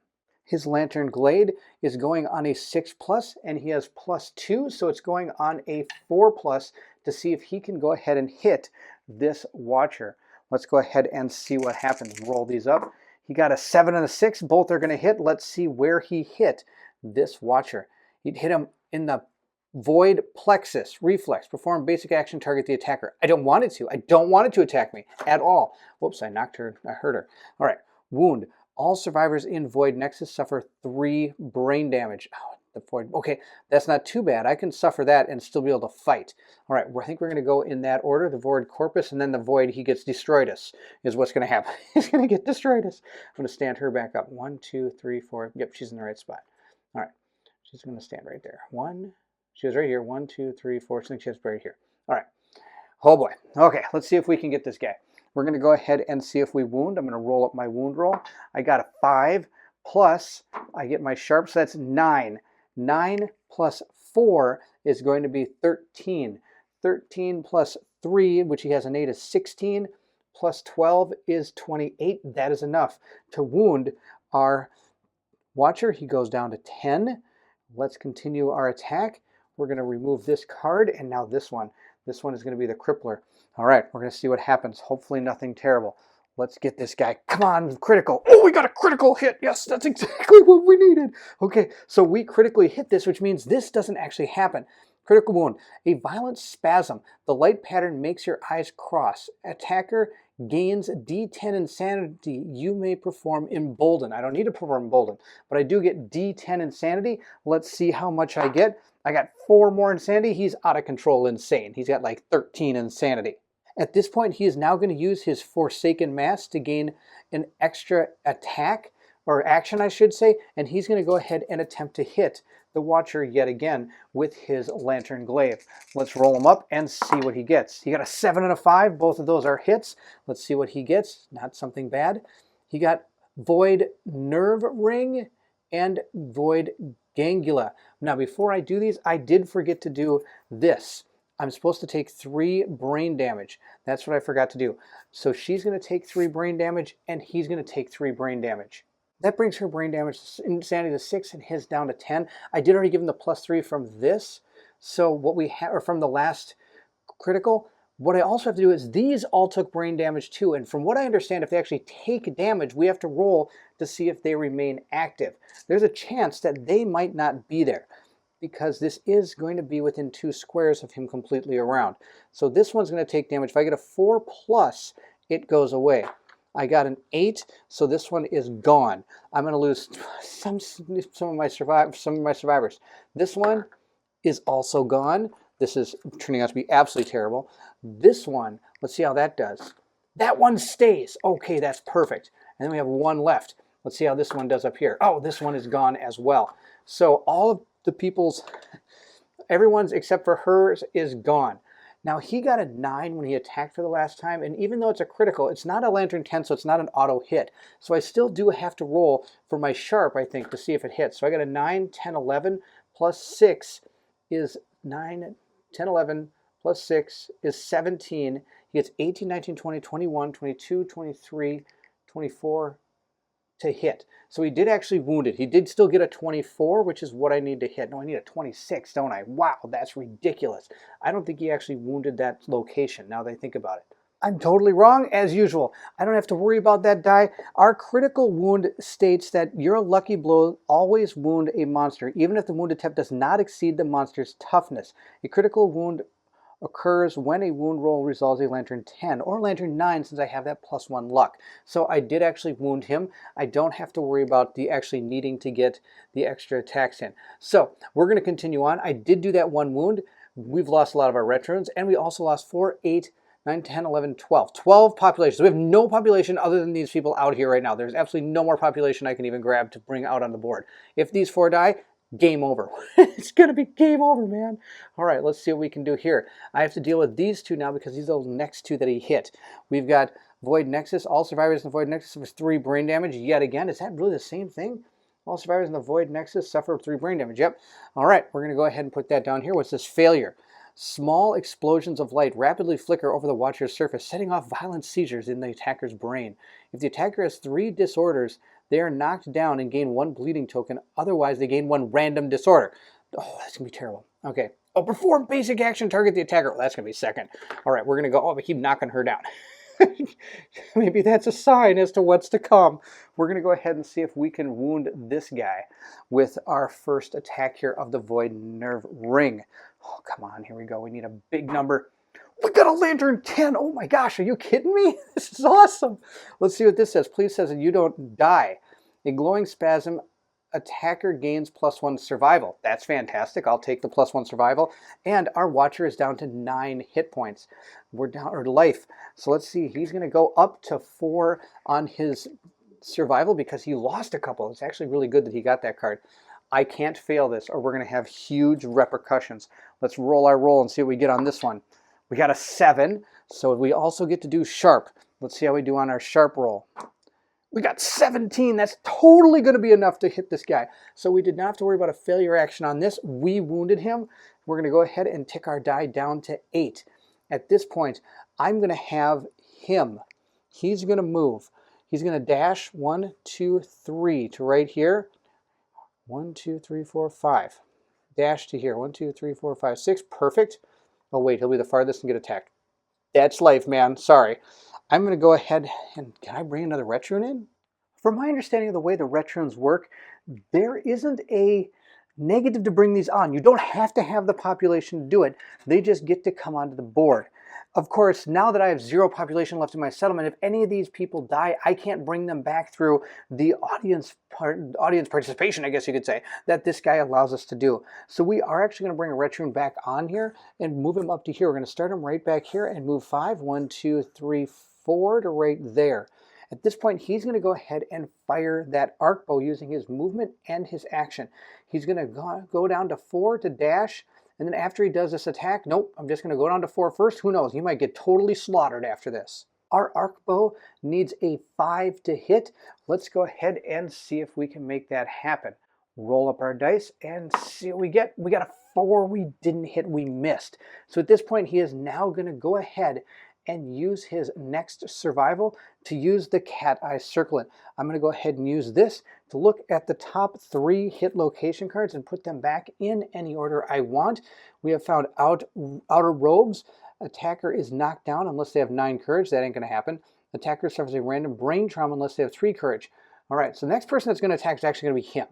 His Lantern Glade is going on a 6+, and he has +2, so it's going on a 4+ to see if he can go ahead and hit this Watcher. Let's go ahead and see what happens. Roll these up. He got a 7 and a 6. Both are going to hit. Let's see where he hit this Watcher. He'd hit him in the Void Plexus Reflex. Perform basic action, target the attacker. I don't want it to. I don't want it to attack me at all. Whoops, I knocked her. I hurt her. All right. Wound. All survivors in Void Nexus suffer 3 brain damage. Oh, the Void. Okay, that's not too bad. I can suffer that and still be able to fight. All right, I think we're going to go in that order. The Void Corpus and then the Void, he gets destroyed us, is what's going to happen. He's going to get destroyed us. I'm going to stand her back up. 1, 2, 3, 4. Yep, she's in the right spot. All right, she's going to stand right there. 1, she was right here. 1, 2, 3, 4. I think she was right here. All right. Oh boy. Okay, let's see if we can get this guy. We're going to go ahead and see if we wound. I'm going to roll up my wound roll. I got a 5 plus I get my sharp, so that's 9. 9 plus 4 is going to be 13. 13 plus 3, which he has an 8, is 16. Plus 12 is 28. That is enough to wound our Watcher. He goes down to 10. Let's continue our attack. We're going to remove this card, and now this one. This one is going to be the Crippler. All right, we're going to see what happens. Hopefully nothing terrible. Let's get this guy. Come on, critical. Oh, we got a critical hit. Yes, that's exactly what we needed. Okay, so we critically hit this, which means this doesn't actually happen. Critical wound. A violent spasm. The light pattern makes your eyes cross. Attacker gains D10 insanity. You may perform embolden. I don't need to perform embolden, but I do get D10 insanity. Let's see how much I get. I got 4 more insanity. He's out of control insane. He's got like 13 insanity. At this point, he is now going to use his Forsaken Mask to gain an extra attack, or action I should say, and he's going to go ahead and attempt to hit the Watcher yet again with his Lantern Glaive. Let's roll him up and see what he gets. He got a 7 and a 5. Both of those are hits. Let's see what he gets. Not something bad. He got Void Nerve Ring and Void Gangula. Now, before I do these, I did forget to do this. I'm supposed to take 3 brain damage. That's what I forgot to do. So she's going to take 3 brain damage, and he's going to take 3 brain damage. That brings her brain damage insanity to 6 and his down to 10. I did already give him the +3 from this. So what we have, or from the last critical, what I also have to do is these all took brain damage too. And from what I understand, if they actually take damage, we have to roll to see if they remain active. There's a chance that they might not be there, because this is going to be within 2 squares of him completely around. So this one's going to take damage. If I get a 4+, it goes away. I got an 8, so this one is gone. I'm going to lose some of my survivors. This one is also gone. This is turning out to be absolutely terrible. This one, let's see how that does. That one stays. Okay, that's perfect. And then we have 1 left. Let's see how this one does up here. Oh, this one is gone as well. So all of the people's, everyone's except for hers is gone. Now he got a 9 when he attacked for the last time, and even though it's a critical, it's not a Lantern 10, so it's not an auto hit. So I still do have to roll for my sharp, I think, to see if it hits. So I got a 9, 10, 11, plus 6 is 9, 10, 11, plus 6 is 17. He gets 18, 19, 20, 21, 22, 23, 24 to hit. So he did actually wound it. He did still get a 24, which is what I need to hit. No, I need a 26, don't I? Wow, that's ridiculous. I don't think he actually wounded that location, now that I think about it. I'm totally wrong, as usual. I don't have to worry about that die. Our critical wound states that your lucky blow always wound a monster, even if the wound attempt does not exceed the monster's toughness. A critical wound occurs when a wound roll resolves a Lantern 10 or Lantern 9, since I have that +1 luck. So I did actually wound him. I don't have to worry about the actually needing to get the extra attacks in. So we're going to continue on. I did do that 1 wound. We've lost a lot of our retrons, and we also lost 4, 8, 9, 10, 11, 12. 12 population. So we have no population other than these people out here right now. There's absolutely no more population I can even grab to bring out on the board. If these 4 die, game over. It's going to be game over, man. All right, let's see what we can do here. I have to deal with these 2 now because these are the next 2 that he hit. We've got Void Nexus. All survivors in the Void Nexus suffer 3 brain damage yet again. Is that really the same thing? All survivors in the Void Nexus suffer 3 brain damage. Yep. All right, we're going to go ahead and put that down here. What's this? Failure. Small explosions of light rapidly flicker over the watcher's surface, setting off violent seizures in the attacker's brain. If the attacker has 3 disorders, they are knocked down and gain 1 bleeding token. Otherwise, they gain 1 random disorder. Oh, that's going to be terrible. Okay. Oh, perform basic action, target the attacker. Oh, that's going to be second. All right, we're going to go, oh, but keep knocking her down. Maybe that's a sign as to what's to come. We're going to go ahead and see if we can wound this guy with our first attack here of the Void Nerve Ring. Oh, come on, here we go. We need a big number. We got a Lantern 10. Oh my gosh, are you kidding me? This is awesome. Let's see what this says. Please says that you don't die. A glowing spasm. Attacker gains +1 survival. That's fantastic. I'll take the +1 survival. And our watcher is down to 9 hit points. We're down, or life. So let's see. He's going to go up to 4 on his survival because he lost a couple. It's actually really good that he got that card. I can't fail this or we're going to have huge repercussions. Let's roll our roll and see what we get on this one. We got a 7. So we also get to do sharp. Let's see how we do on our sharp roll. We got 17. That's totally going to be enough to hit this guy. So we did not have to worry about a failure action on this. We wounded him. We're going to go ahead and tick our die down to 8. At this point, I'm going to have him. He's going to move. He's going to dash 1, 2, 3 to right here. 1, 2, 3, 4, 5. Dash to here. 1, 2, 3, 4, 5, 6. Perfect. Oh, wait. He'll be the farthest and get attacked. That's life, man. Sorry. I'm going to go ahead and, can I bring another Retrune in? From my understanding of the way the Retrunes work, there isn't a negative to bring these on. You don't have to have the population to do it. They just get to come onto the board. Of course, now that I have 0 population left in my settlement, if any of these people die, I can't bring them back through the audience participation, I guess you could say, that this guy allows us to do. So we are actually going to bring a Retrune back on here and move him up to here. We're going to start him right back here and move 5, 1, 2, 3, 4 to right there. At this point, he's going to go ahead and fire that arc bow using his movement and his action. He's going to go down to 4 to dash. And then after he does this attack, nope, I'm just going to go down to 4 first. Who knows? He might get totally slaughtered after this. Our arc bow needs a 5 to hit. Let's go ahead and see if we can make that happen. Roll up our dice and see what we get. We got a 4. We didn't hit. We missed. So at this point, he is now going to go ahead and use his next survival to use the cat eye circlet. I'm going to go ahead and use this to look at the top 3 hit location cards and put them back in any order I want. We have found outer robes. Attacker is knocked down unless they have 9 courage. That ain't going to happen. Attacker suffers a random brain trauma unless they have 3 courage. All right, so the next person that's going to attack is actually going to be him.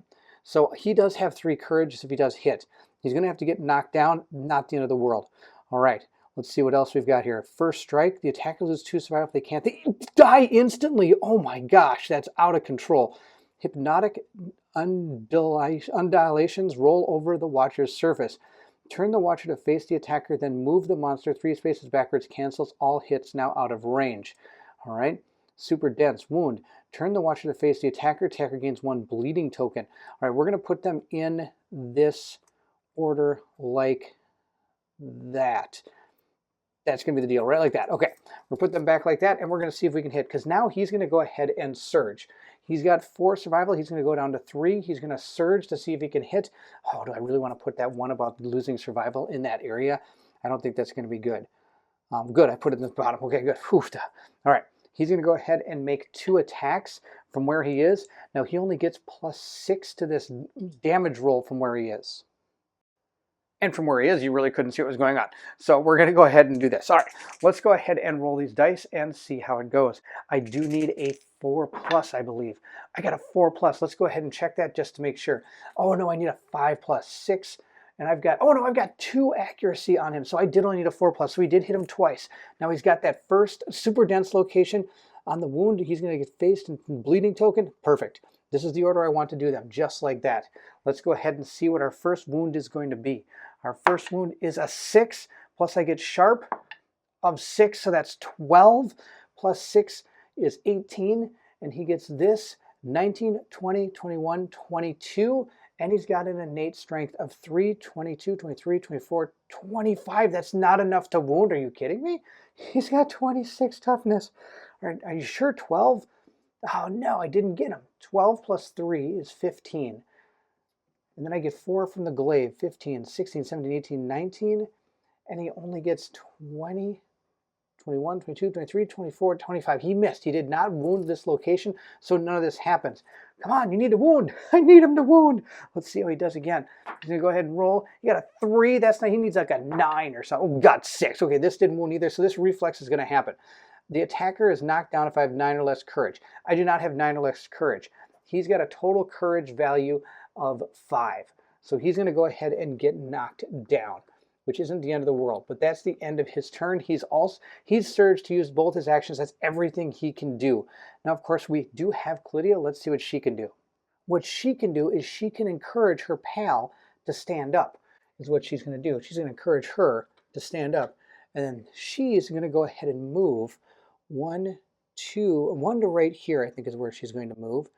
So he does have 3 courage if he does hit. He's going to have to get knocked down, not the end of the world. All right. Let's see what else we've got here. First strike, the attacker loses 2 survival if they can't. They die instantly. Oh my gosh, that's out of control. Hypnotic undulations roll over the watcher's surface. Turn the watcher to face the attacker, then move the monster 3 spaces backwards, cancels all hits now out of range. All right. Super dense wound. Turn the Watcher to face the attacker. Attacker gains 1 bleeding token. All right, we're going to put them in this order like that. That's going to be the deal, right like that. Okay, we'll put them back like that, and we're going to see if we can hit, because now he's going to go ahead and surge. He's got 4 survival. He's going to go down to 3. He's going to surge to see if he can hit. Oh, do I really want to put that one about losing survival in that area? I don't think that's going to be good. Good, I put it in the bottom. Okay, good. All right, he's going to go ahead and make 2 attacks from where he is. Now, he only gets +6 to this damage roll from where he is. And from where he is, you really couldn't see what was going on. So we're going to go ahead and do this. All right, let's go ahead and roll these dice and see how it goes. I do need a 4+, I believe. I got a 4+. Let's go ahead and check that just to make sure. Oh, no, I need a 5+, 6. And I've got, oh no, I've got 2 accuracy on him. So I did only need a 4+. So we did hit him twice. Now he's got that first super dense location on the wound. He's going to get faced and bleeding token. Perfect. This is the order I want to do them, just like that. Let's go ahead and see what our first wound is going to be. Our first wound is a 6, plus I get sharp of 6, so that's 12, plus 6 is 18, and he gets this, 19, 20, 21, 22, and he's got an innate strength of 3, 22, 23, 24, 25. That's not enough to wound. Are you kidding me? He's got 26 toughness. Are you sure 12? Oh, no, I didn't get him. 12 plus 3 is 15. And then I get 4 from the glaive, 15, 16, 17, 18, 19. And he only gets 20, 21, 22, 23, 24, 25. He missed. He did not wound this location, so none of this happens. Come on, you need to wound. I need him to wound. Let's see how he does again. He's going to go ahead and roll. You got a 3. That's not, he needs like a 9 or something. Oh, got 6. Okay, this didn't wound either, so this reflex is going to happen. The attacker is knocked down if I have 9 or less courage. I do not have 9 or less courage. He's got a total courage value of 5. So he's going to go ahead and get knocked down, which isn't the end of the world, but that's the end of his turn. He's surged to use both his actions. That's everything he can do. Now, of course, we do have Chlydia. Let's see what she can do. What she can do is she can encourage her pal to stand up, is what she's going to do. She's going to encourage her to stand up, and then she's going to go ahead and move 1 to right here, I think is where she's going to move.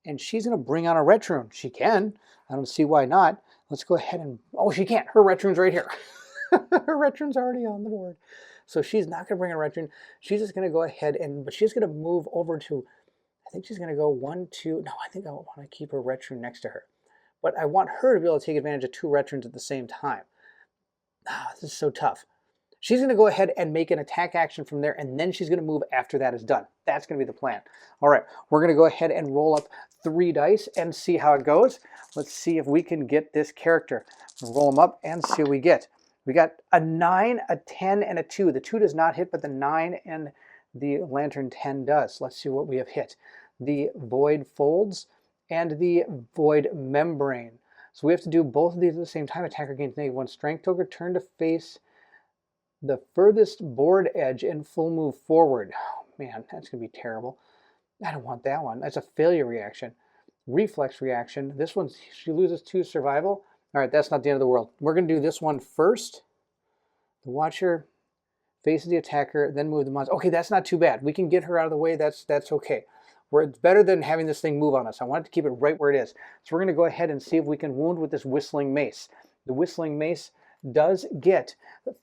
And she's going to bring on a Retrune. She can. I don't see why not. Let's go ahead and... Oh, she can't. Her Retrune's right here. Her Retrune's already on the board. So she's not going to bring a Retrune. She's just going to go ahead and... But she's going to move over to... I think she's going to go 1, 2... No, I think I want to keep her Retrune next to her. But I want her to be able to take advantage of 2 Retrunes at the same time. This is so tough. She's going to go ahead and make an attack action from there, and then she's going to move after that is done. That's going to be the plan. All right, we're going to go ahead and roll up 3 dice and see how it goes. Let's see if we can get this character. We'll roll them up and see what we get. We got a 9, a 10, and a 2. The 2 does not hit, but the 9 and the Lantern 10 does. Let's see what we have hit. The Void Folds and the Void Membrane. So we have to do both of these at the same time. Attacker gains -1 strength token. Turn to face the furthest board edge and full move forward. Oh, man, that's going to be terrible. I don't want that one. That's a failure reaction. Reflex reaction. This one, she loses 2 survival. All right, that's not the end of the world. We're going to do this one first. The Watcher faces the attacker, then move the monster. Okay, that's not too bad. We can get her out of the way. That's okay. It's better than having this thing move on us. I want it to keep it right where it is. So we're going to go ahead and see if we can wound with this Whistling Mace. The Whistling Mace does get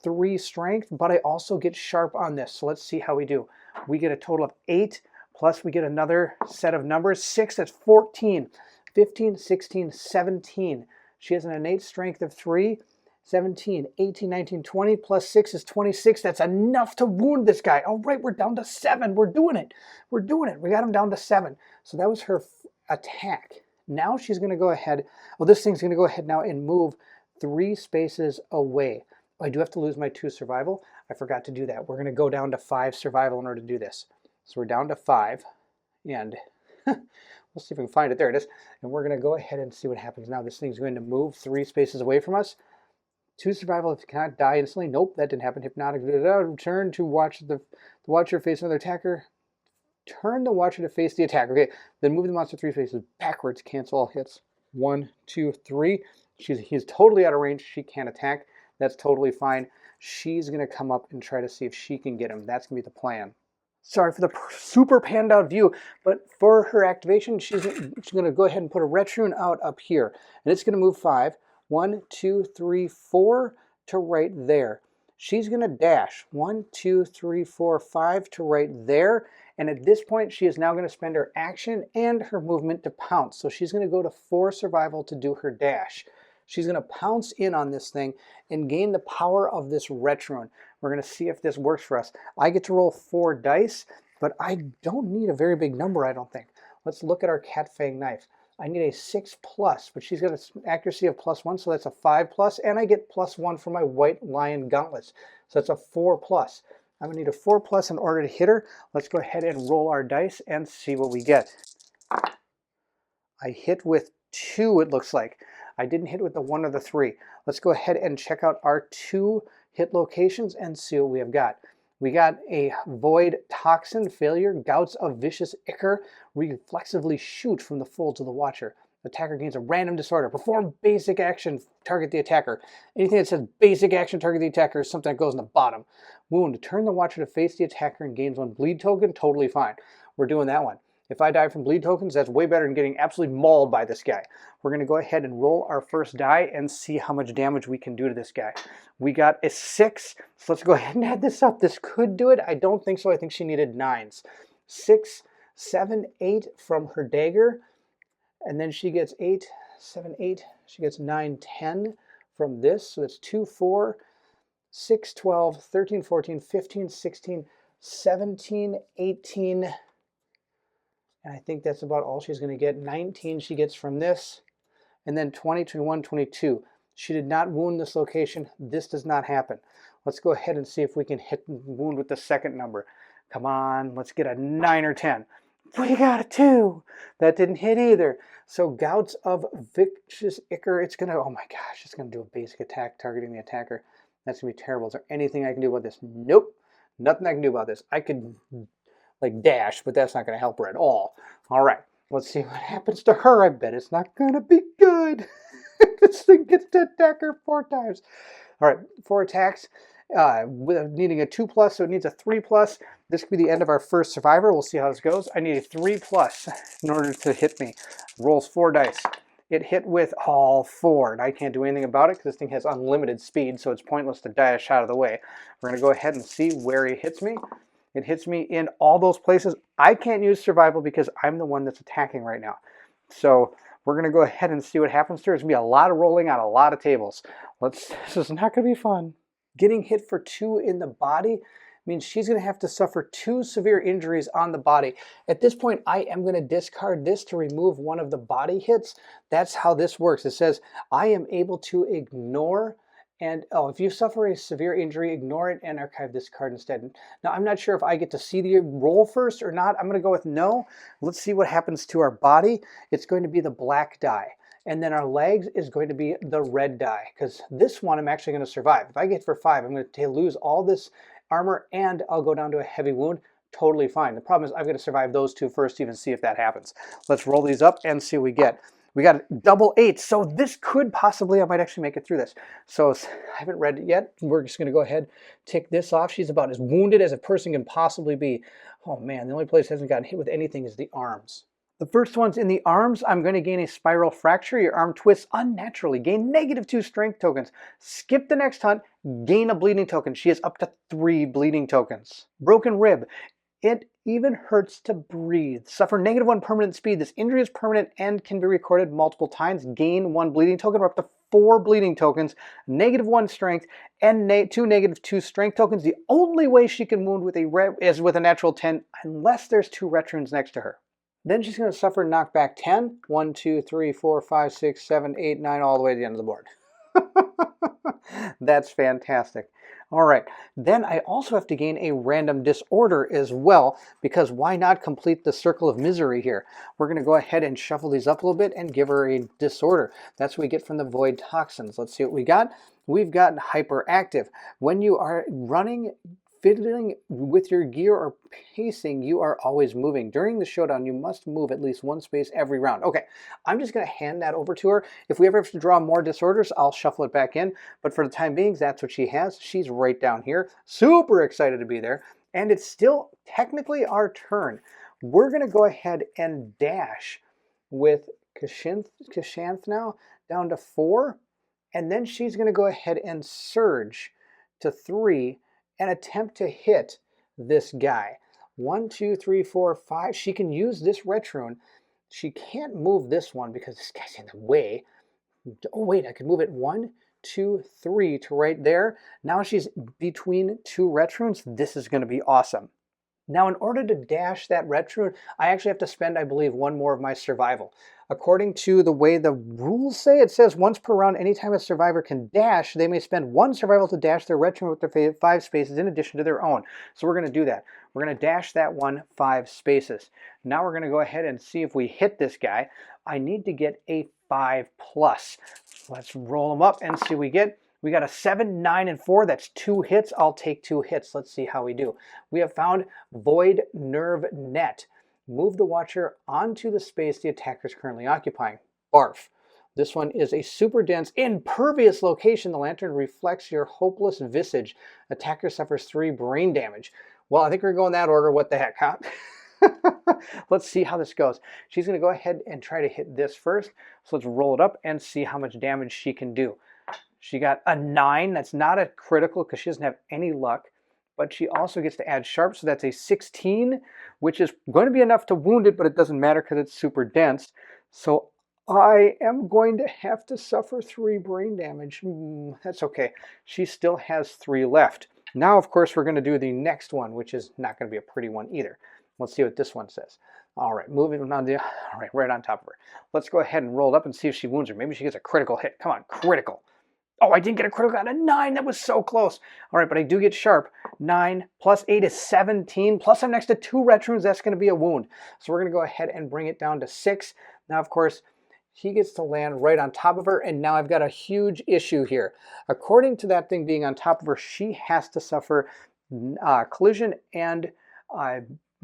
3 strength, but I also get sharp on this. So let's see how we do. We get a total of 8, plus we get another set of numbers. 6, that's 14, 15, 16, 17. She has an innate strength of 3, 17, 18, 19, 20, plus 6 is 26. That's enough to wound this guy. All right, we're down to 7. We're doing it. We're doing it. We got him down to 7. So that was her attack. Now she's going to go ahead. Well, this thing's going to go ahead now and move 3 spaces away. I do have to lose my 2 survival. I forgot to do that. We're going to go down to 5 survival in order to do this. So we're down to 5, and we'll see if we can find it. There it is. And we're going to go ahead and see what happens now. This thing's going to move 3 spaces away from us. 2 survival if you cannot die instantly. Nope, that didn't happen. Hypnotic. Return to watch the Watcher face another attacker. Turn the Watcher to face the attacker. Okay, then move the monster 3 spaces backwards. Cancel all hits. 1, 2, 3. He's totally out of range. She can't attack. That's totally fine. She's going to come up and try to see if she can get him. That's going to be the plan. Sorry for the super panned out view, but for her activation, she's going to go ahead and put a Retrune out up here. And it's going to move 5. 1, 2, 3, 4 to right there. She's going to dash 1, 2, 3, 4, 5 to right there. And at this point, she is now going to spend her action and her movement to pounce. So she's going to go to 4 survival to do her dash. She's going to pounce in on this thing and gain the power of this Retrune. We're going to see if this works for us. I get to roll 4 dice, but I don't need a very big number, I don't think. Let's look at our Cat Fang knife. I need a 6+, but she's got an accuracy of +1, so that's a 5+, and I get +1 for my White Lion gauntlets. So that's a 4+. I'm going to need a 4+ in order to hit her. Let's go ahead and roll our dice and see what we get. I hit with 2, it looks like. I didn't hit with the 1 or the 3. Let's go ahead and check out our 2 hit locations and see what we have got. We got a Void Toxin failure, Gouts of Vicious Ichor, reflexively shoot from the fold to the watcher. Attacker gains a random disorder. Perform basic action, target the attacker. Anything that says basic action, target the attacker is something that goes in the bottom. Wound, turn the watcher to face the attacker and gains 1 bleed token, totally fine. We're doing that one. If I die from bleed tokens, that's way better than getting absolutely mauled by this guy. We're going to go ahead and roll our first die and see how much damage we can do to this guy. We got a 6, so let's go ahead and add this up. This could do it. I don't think so. I think she needed 9s. 6, 7, 8 from her dagger, and then she gets 8, 7, 8. She gets 9, 10 from this, so that's 2, 4, 6, 12, 13, 14, 15, 16, 17, 18, and I think that's about all she's going to get. 19 she gets from this, and then 20, 21, 22. She did not wound this location. This does not happen. Let's go ahead and see if we can hit wound with the second number. Come on, let's get a 9 or 10. We got a 2. That didn't hit either. So Gouts of Vicious Ichor, it's going to, oh my gosh, it's going to do a basic attack targeting the attacker. That's going to be terrible. Is there anything I can do about this? Nope. Nothing I can do about this. I could like dash, but that's not going to help her at all. All right, let's see what happens to her. I bet it's not going to be good. This thing gets to attack her 4 times. All right, 4 attacks. With needing a 2+, so it needs a 3+. This could be the end of our first survivor. We'll see how this goes. I need a 3+ in order to hit me. Rolls 4 dice. It hit with all 4, and I can't do anything about it because this thing has unlimited speed, so it's pointless to dash out of the way. We're going to go ahead and see where he hits me. It hits me in all those places. I can't use survival because I'm the one that's attacking right now. So we're going to go ahead and see what happens to her. There's going to be a lot of rolling on a lot of tables. This is not going to be fun. Getting hit for 2 in the body means she's going to have to suffer 2 severe injuries on the body. At this point, I am going to discard this to remove one of the body hits. That's how this works. It says, I am able to ignore, and if you suffer a severe injury, ignore it and archive this card instead. Now, I'm not sure if I get to see the roll first or not. I'm going to go with no. Let's see what happens to our body. It's going to be the black die. And then our legs is going to be the red die, because this one I'm actually going to survive. If I get for 5, I'm going to lose all this armor and I'll go down to a heavy wound. Totally fine. The problem is I've got to survive those 2 first to even see if that happens. Let's roll these up and see what we get. We got double 8, so this could possibly, I might actually make it through this. So I haven't read it yet. We're just going to go ahead, take this off. She's about as wounded as a person can possibly be. Oh man, the only place that hasn't gotten hit with anything is the arms. The first one's in the arms. I'm going to gain a spiral fracture. Your arm twists unnaturally. Gain -2 strength tokens. Skip the next hunt. Gain a bleeding token. She has up to 3 bleeding tokens. Broken rib. It even hurts to breathe. Suffer -1 permanent speed. This injury is permanent and can be recorded multiple times. Gain 1 bleeding token or up to 4 bleeding tokens. -1 strength and 2 -2 strength tokens. The only way she can wound with is with a natural 10 unless there's 2 Retrunes next to her. Then she's going to suffer knockback 10. 1, 2, 3, 4, 5, 6, 7, 8, 9, all the way to the end of the board. That's fantastic. All right, then I also have to gain a random disorder as well, because why not complete the circle of misery here? We're going to go ahead and shuffle these up a little bit and give her a disorder. That's what we get from the Void Toxins. Let's see what we got. We've got hyperactive. When you are running, fiddling with your gear or pacing, you are always moving. During the showdown, you must move at least 1 space every round. Okay, I'm just going to hand that over to her. If we ever have to draw more disorders, I'll shuffle it back in. But for the time being, that's what she has. She's right down here. Super excited to be there. And it's still technically our turn. We're going to go ahead and dash with Kashanth now down to 4. And then she's going to go ahead and surge to 3 and attempt to hit this guy. 1, 2, 3, 4, 5. She can use this Retrune. She can't move this one because this guy's in the way. Oh, wait, I could move it 1, 2, 3 to right there. Now she's between 2 Retrunes. This is going to be awesome. Now, in order to dash that Retrune, I actually have to spend, I believe, 1 more of my survival. According to the way the rules say, it says once per round, anytime a survivor can dash, they may spend 1 survival to dash their Retrune with their 5 spaces in addition to their own. So we're going to do that. We're going to dash that 1 5 spaces. Now we're going to go ahead and see if we hit this guy. I need to get a 5+. Let's roll them up and see what we get. We got a 7, 9, and 4. That's 2 hits. I'll take 2 hits. Let's see how we do. We have found Void Nerve Net. Move the Watcher onto the space the attacker is currently occupying. Barf. This one is a super dense, impervious location. The lantern reflects your hopeless visage. Attacker suffers 3 brain damage. Well, I think we're going that order. What the heck, huh? Let's see how this goes. She's going to go ahead and try to hit this first. So let's roll it up and see how much damage she can do. She got a 9. That's not a critical because she doesn't have any luck. But she also gets to add sharp, so that's a 16, which is going to be enough to wound it, but it doesn't matter because it's super dense. So I am going to have to suffer 3 brain damage. That's okay. She still has 3 left. Now, of course, we're going to do the next one, which is not going to be a pretty one either. Let's see what this one says. All right, moving on to, all right, right on top of her. Let's go ahead and roll it up and see if she wounds her. Maybe she gets a critical hit. Come on, critical. Oh, I didn't get a critical. I got a 9. That was so close. All right, but I do get sharp. 9 plus 8 is 17. Plus I'm next to 2 Retrunes. That's going to be a wound. So we're going to go ahead and bring it down to 6. Now, of course, he gets to land right on top of her, and now I've got a huge issue here. According to that thing being on top of her, she has to suffer collision and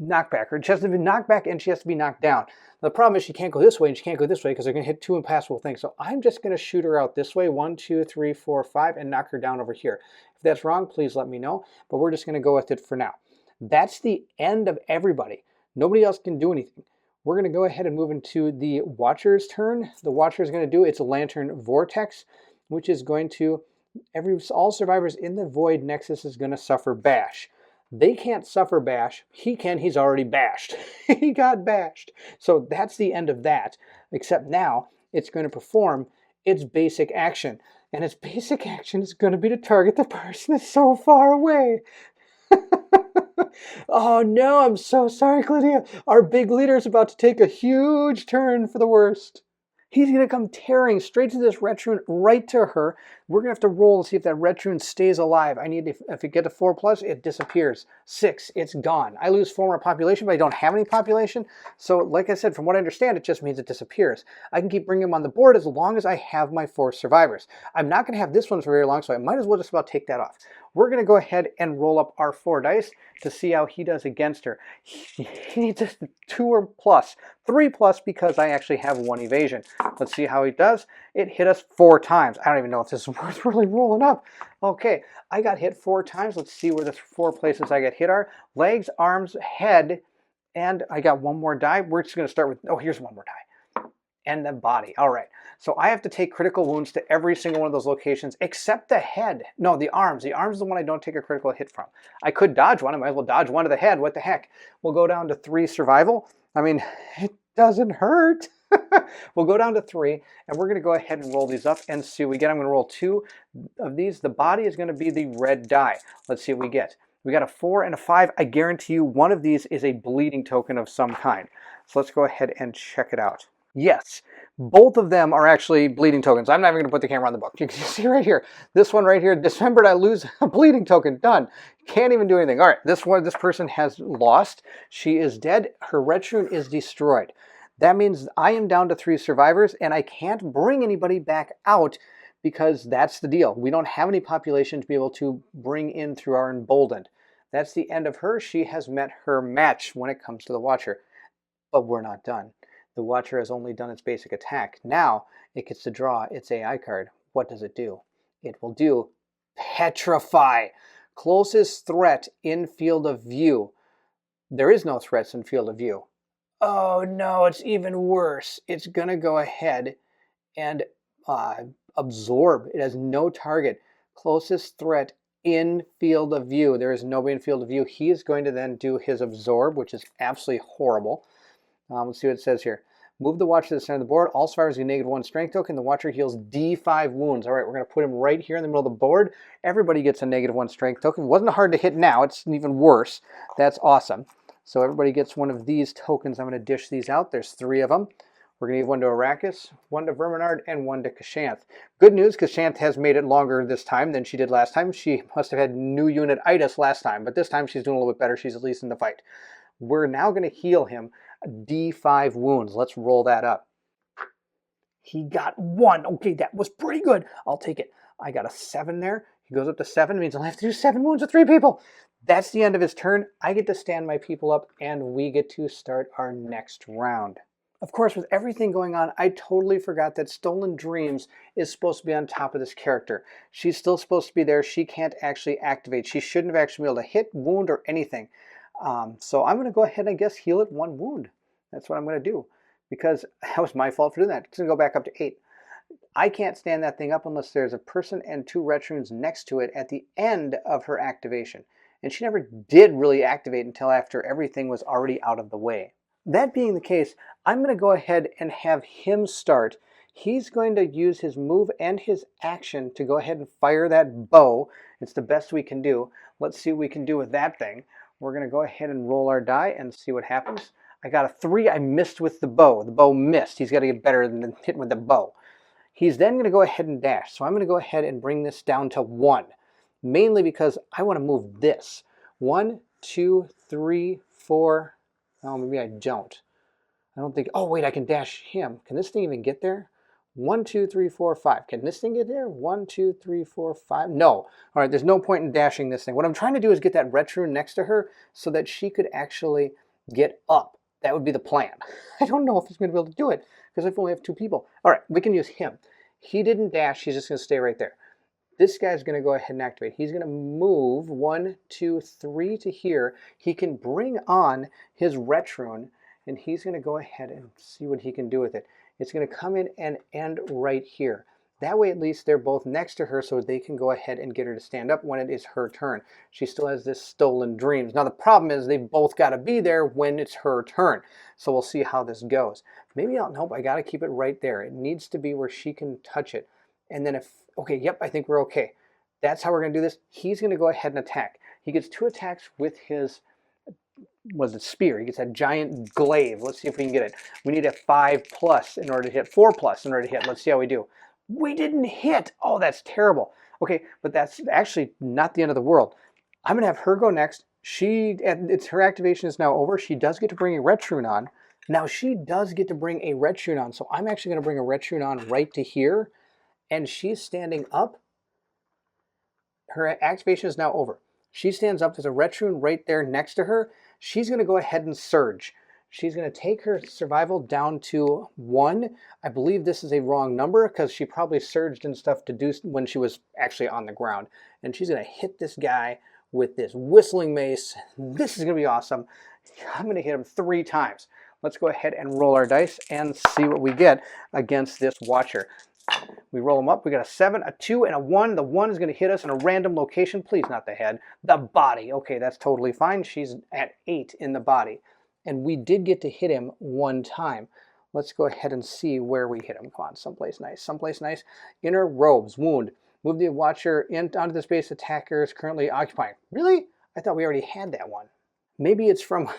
knockback. Or she has to be knocked back and she has to be knocked down. The problem is she can't go this way and she can't go this way because they're going to hit 2 impassable things. So I'm just going to shoot her out this way, 1, 2, 3, 4, 5, and knock her down over here. If that's wrong, please let me know. But we're just going to go with it for now. That's the end of everybody. Nobody else can do anything. We're going to go ahead and move into the Watcher's turn. The Watcher is going to do its Lantern Vortex, which is going to, all survivors in the Void Nexus is going to suffer bash. They can't suffer bash. He can. He's already bashed. He got bashed. So that's the end of that. Except now it's going to perform its basic action. And its basic action is going to be to target the person that's so far away. Oh no, I'm so sorry, Clydia. Our big leader is about to take a huge turn for the worst. He's going to come tearing straight to this Retrune, right to her. We're going to have to roll to see if that Retrune stays alive. I need, if it gets a 4+, it disappears. 6, it's gone. I lose 4 more population, but I don't have any population. So like I said, from what I understand, it just means it disappears. I can keep bringing them on the board as long as I have my 4 survivors. I'm not going to have this one for very long, so I might as well just about take that off. We're going to go ahead and roll up our 4 dice to see how he does against her. He needs a 2 or plus, 3+ because I actually have 1 evasion. Let's see how he does. It hit us 4 times. I don't even know if this is worth really rolling up. Okay, I got hit 4 times. Let's see where the 4 places I got hit are. Legs, arms, head, and I got 1 more die. We're just going to start with, oh, here's 1 more die. And the body. All right. So I have to take critical wounds to every single one of those locations except the head. No, the arms. The arms is the one I don't take a critical hit from. I could dodge one. I might as well dodge one to the head. What the heck? We'll go down to 3 survival. I mean, it doesn't hurt. We'll go down to 3, and we're going to go ahead and roll these up and see what we get. I'm going to roll 2 of these. The body is going to be the red die. Let's see what we get. We got a 4 and a 5. I guarantee you one of these is a bleeding token of some kind. So let's go ahead and check it out. Yes, both of them are actually bleeding tokens. I'm not even going to put the camera on the book. You can see right here. This one right here, dismembered, I lose a bleeding token. Done. Can't even do anything. All right, this person has lost. She is dead. Her Retrune is destroyed. That means I am down to 3 survivors, and I can't bring anybody back out because that's the deal. We don't have any population to be able to bring in through our Emboldened. That's the end of her. She has met her match when it comes to the Watcher. But we're not done. The Watcher has only done its basic attack. Now it gets to draw its AI card. What does it do? It will do Petrify. Closest threat in field of view. There is no threats in field of view. Oh no, it's even worse. It's going to go ahead and absorb. It has no target. Closest threat in field of view. There is nobody in field of view. He is going to then do his absorb, which is absolutely horrible. Let's see what it says here. Move the watcher to the center of the board. All survivors get -1 strength token. The watcher heals D5 wounds. All right, we're going to put him right here in the middle of the board. Everybody gets a -1 strength token. It wasn't hard to hit now. It's even worse. That's awesome. So everybody gets one of these tokens. I'm going to dish these out. There's 3 of them. We're going to give 1 to Arrakis, 1 to Verminard, and 1 to Kashanth. Good news, Kashanth has made it longer this time than she did last time. She must have had new unit itis last time, but this time she's doing a little bit better. She's at least in the fight. We're now going to heal him D5 wounds. Let's roll that up. He got 1. Okay, that was pretty good. I'll take it. I got a 7 there. He goes up to 7. Means I'll have to do 7 wounds with 3 people. That's the end of his turn. I get to stand my people up, and we get to start our next round. Of course, with everything going on, I totally forgot that Stolen Dreams is supposed to be on top of this character. She's still supposed to be there. She can't actually activate. She shouldn't have actually been able to hit, wound, or anything. So I'm going to go ahead and, I guess, heal it 1 wound. That's what I'm going to do, because that was my fault for doing that. It's going to go back up to 8. I can't stand that thing up unless there's a person and 2 ret runes next to it at the end of her activation. And she never did really activate until after everything was already out of the way. That being the case, I'm going to go ahead and have him start. He's going to use his move and his action to go ahead and fire that bow. It's the best we can do. Let's see what we can do with that thing. We're going to go ahead and roll our die and see what happens. I got a 3. I missed with the bow. The bow missed. He's got to get better than hitting with the bow. He's then going to go ahead and dash. So I'm going to go ahead and bring this down to 1. Mainly because I want to move this. 1, 2, 3, 4. Oh, maybe I don't. I don't think. Oh, wait, I can dash him. Can this thing even get there? 1, 2, 3, 4, 5. Can this thing get there? 1, 2, 3, 4, 5. No. All right, there's no point in dashing this thing. What I'm trying to do is get that ret rune next to her so that she could actually get up. That would be the plan. I don't know if he's going to be able to do it because I only have 2 people. All right, we can use him. He didn't dash. He's just going to stay right there. This guy's going to go ahead and activate. He's going to move 1, 2, 3 to here. He can bring on his ret rune, and he's going to go ahead and see what he can do with it. It's going to come in and end right here. That way, at least, they're both next to her so they can go ahead and get her to stand up when it is her turn. She still has this Stolen Dreams. Now, the problem is they've both got to be there when it's her turn. So we'll see how this goes. Maybe nope, I got to keep it right there. It needs to be where she can touch it. And then if, okay, yep, I think we're okay. That's how we're going to do this. He's going to go ahead and attack. He gets 2 attacks with his, spear. He gets that giant glaive. Let's see if we can get it. We need a 5+ in order to hit, 4+ in order to hit. Let's see how we do. We didn't hit. Oh, that's terrible. Okay, but that's actually not the end of the world. I'm going to have her go next. Her activation is now over. She does get to bring a ret rune on. Now she does get to bring a ret rune on. So I'm actually going to bring a ret rune on right to here. And she's standing up. Her activation is now over. She stands up. There's a ret rune right there next to her. She's going to go ahead and surge. She's going to take her survival down to 1. I believe this is a wrong number because she probably surged and stuff to do when she was actually on the ground. And she's going to hit this guy with this whistling mace. This is going to be awesome. I'm going to hit him 3 times. Let's go ahead and roll our dice and see what we get against this watcher. We roll them up. We got a 7, a 2, and a 1. The 1 is going to hit us in a random location. Please, not the head. The body. Okay, that's totally fine. She's at 8 in the body. And we did get to hit him 1 time. Let's go ahead and see where we hit him. Come on, someplace nice. Someplace nice. Inner robes. Wound. Move the watcher onto the space attacker is currently occupying. Really? I thought we already had that one. Maybe it's from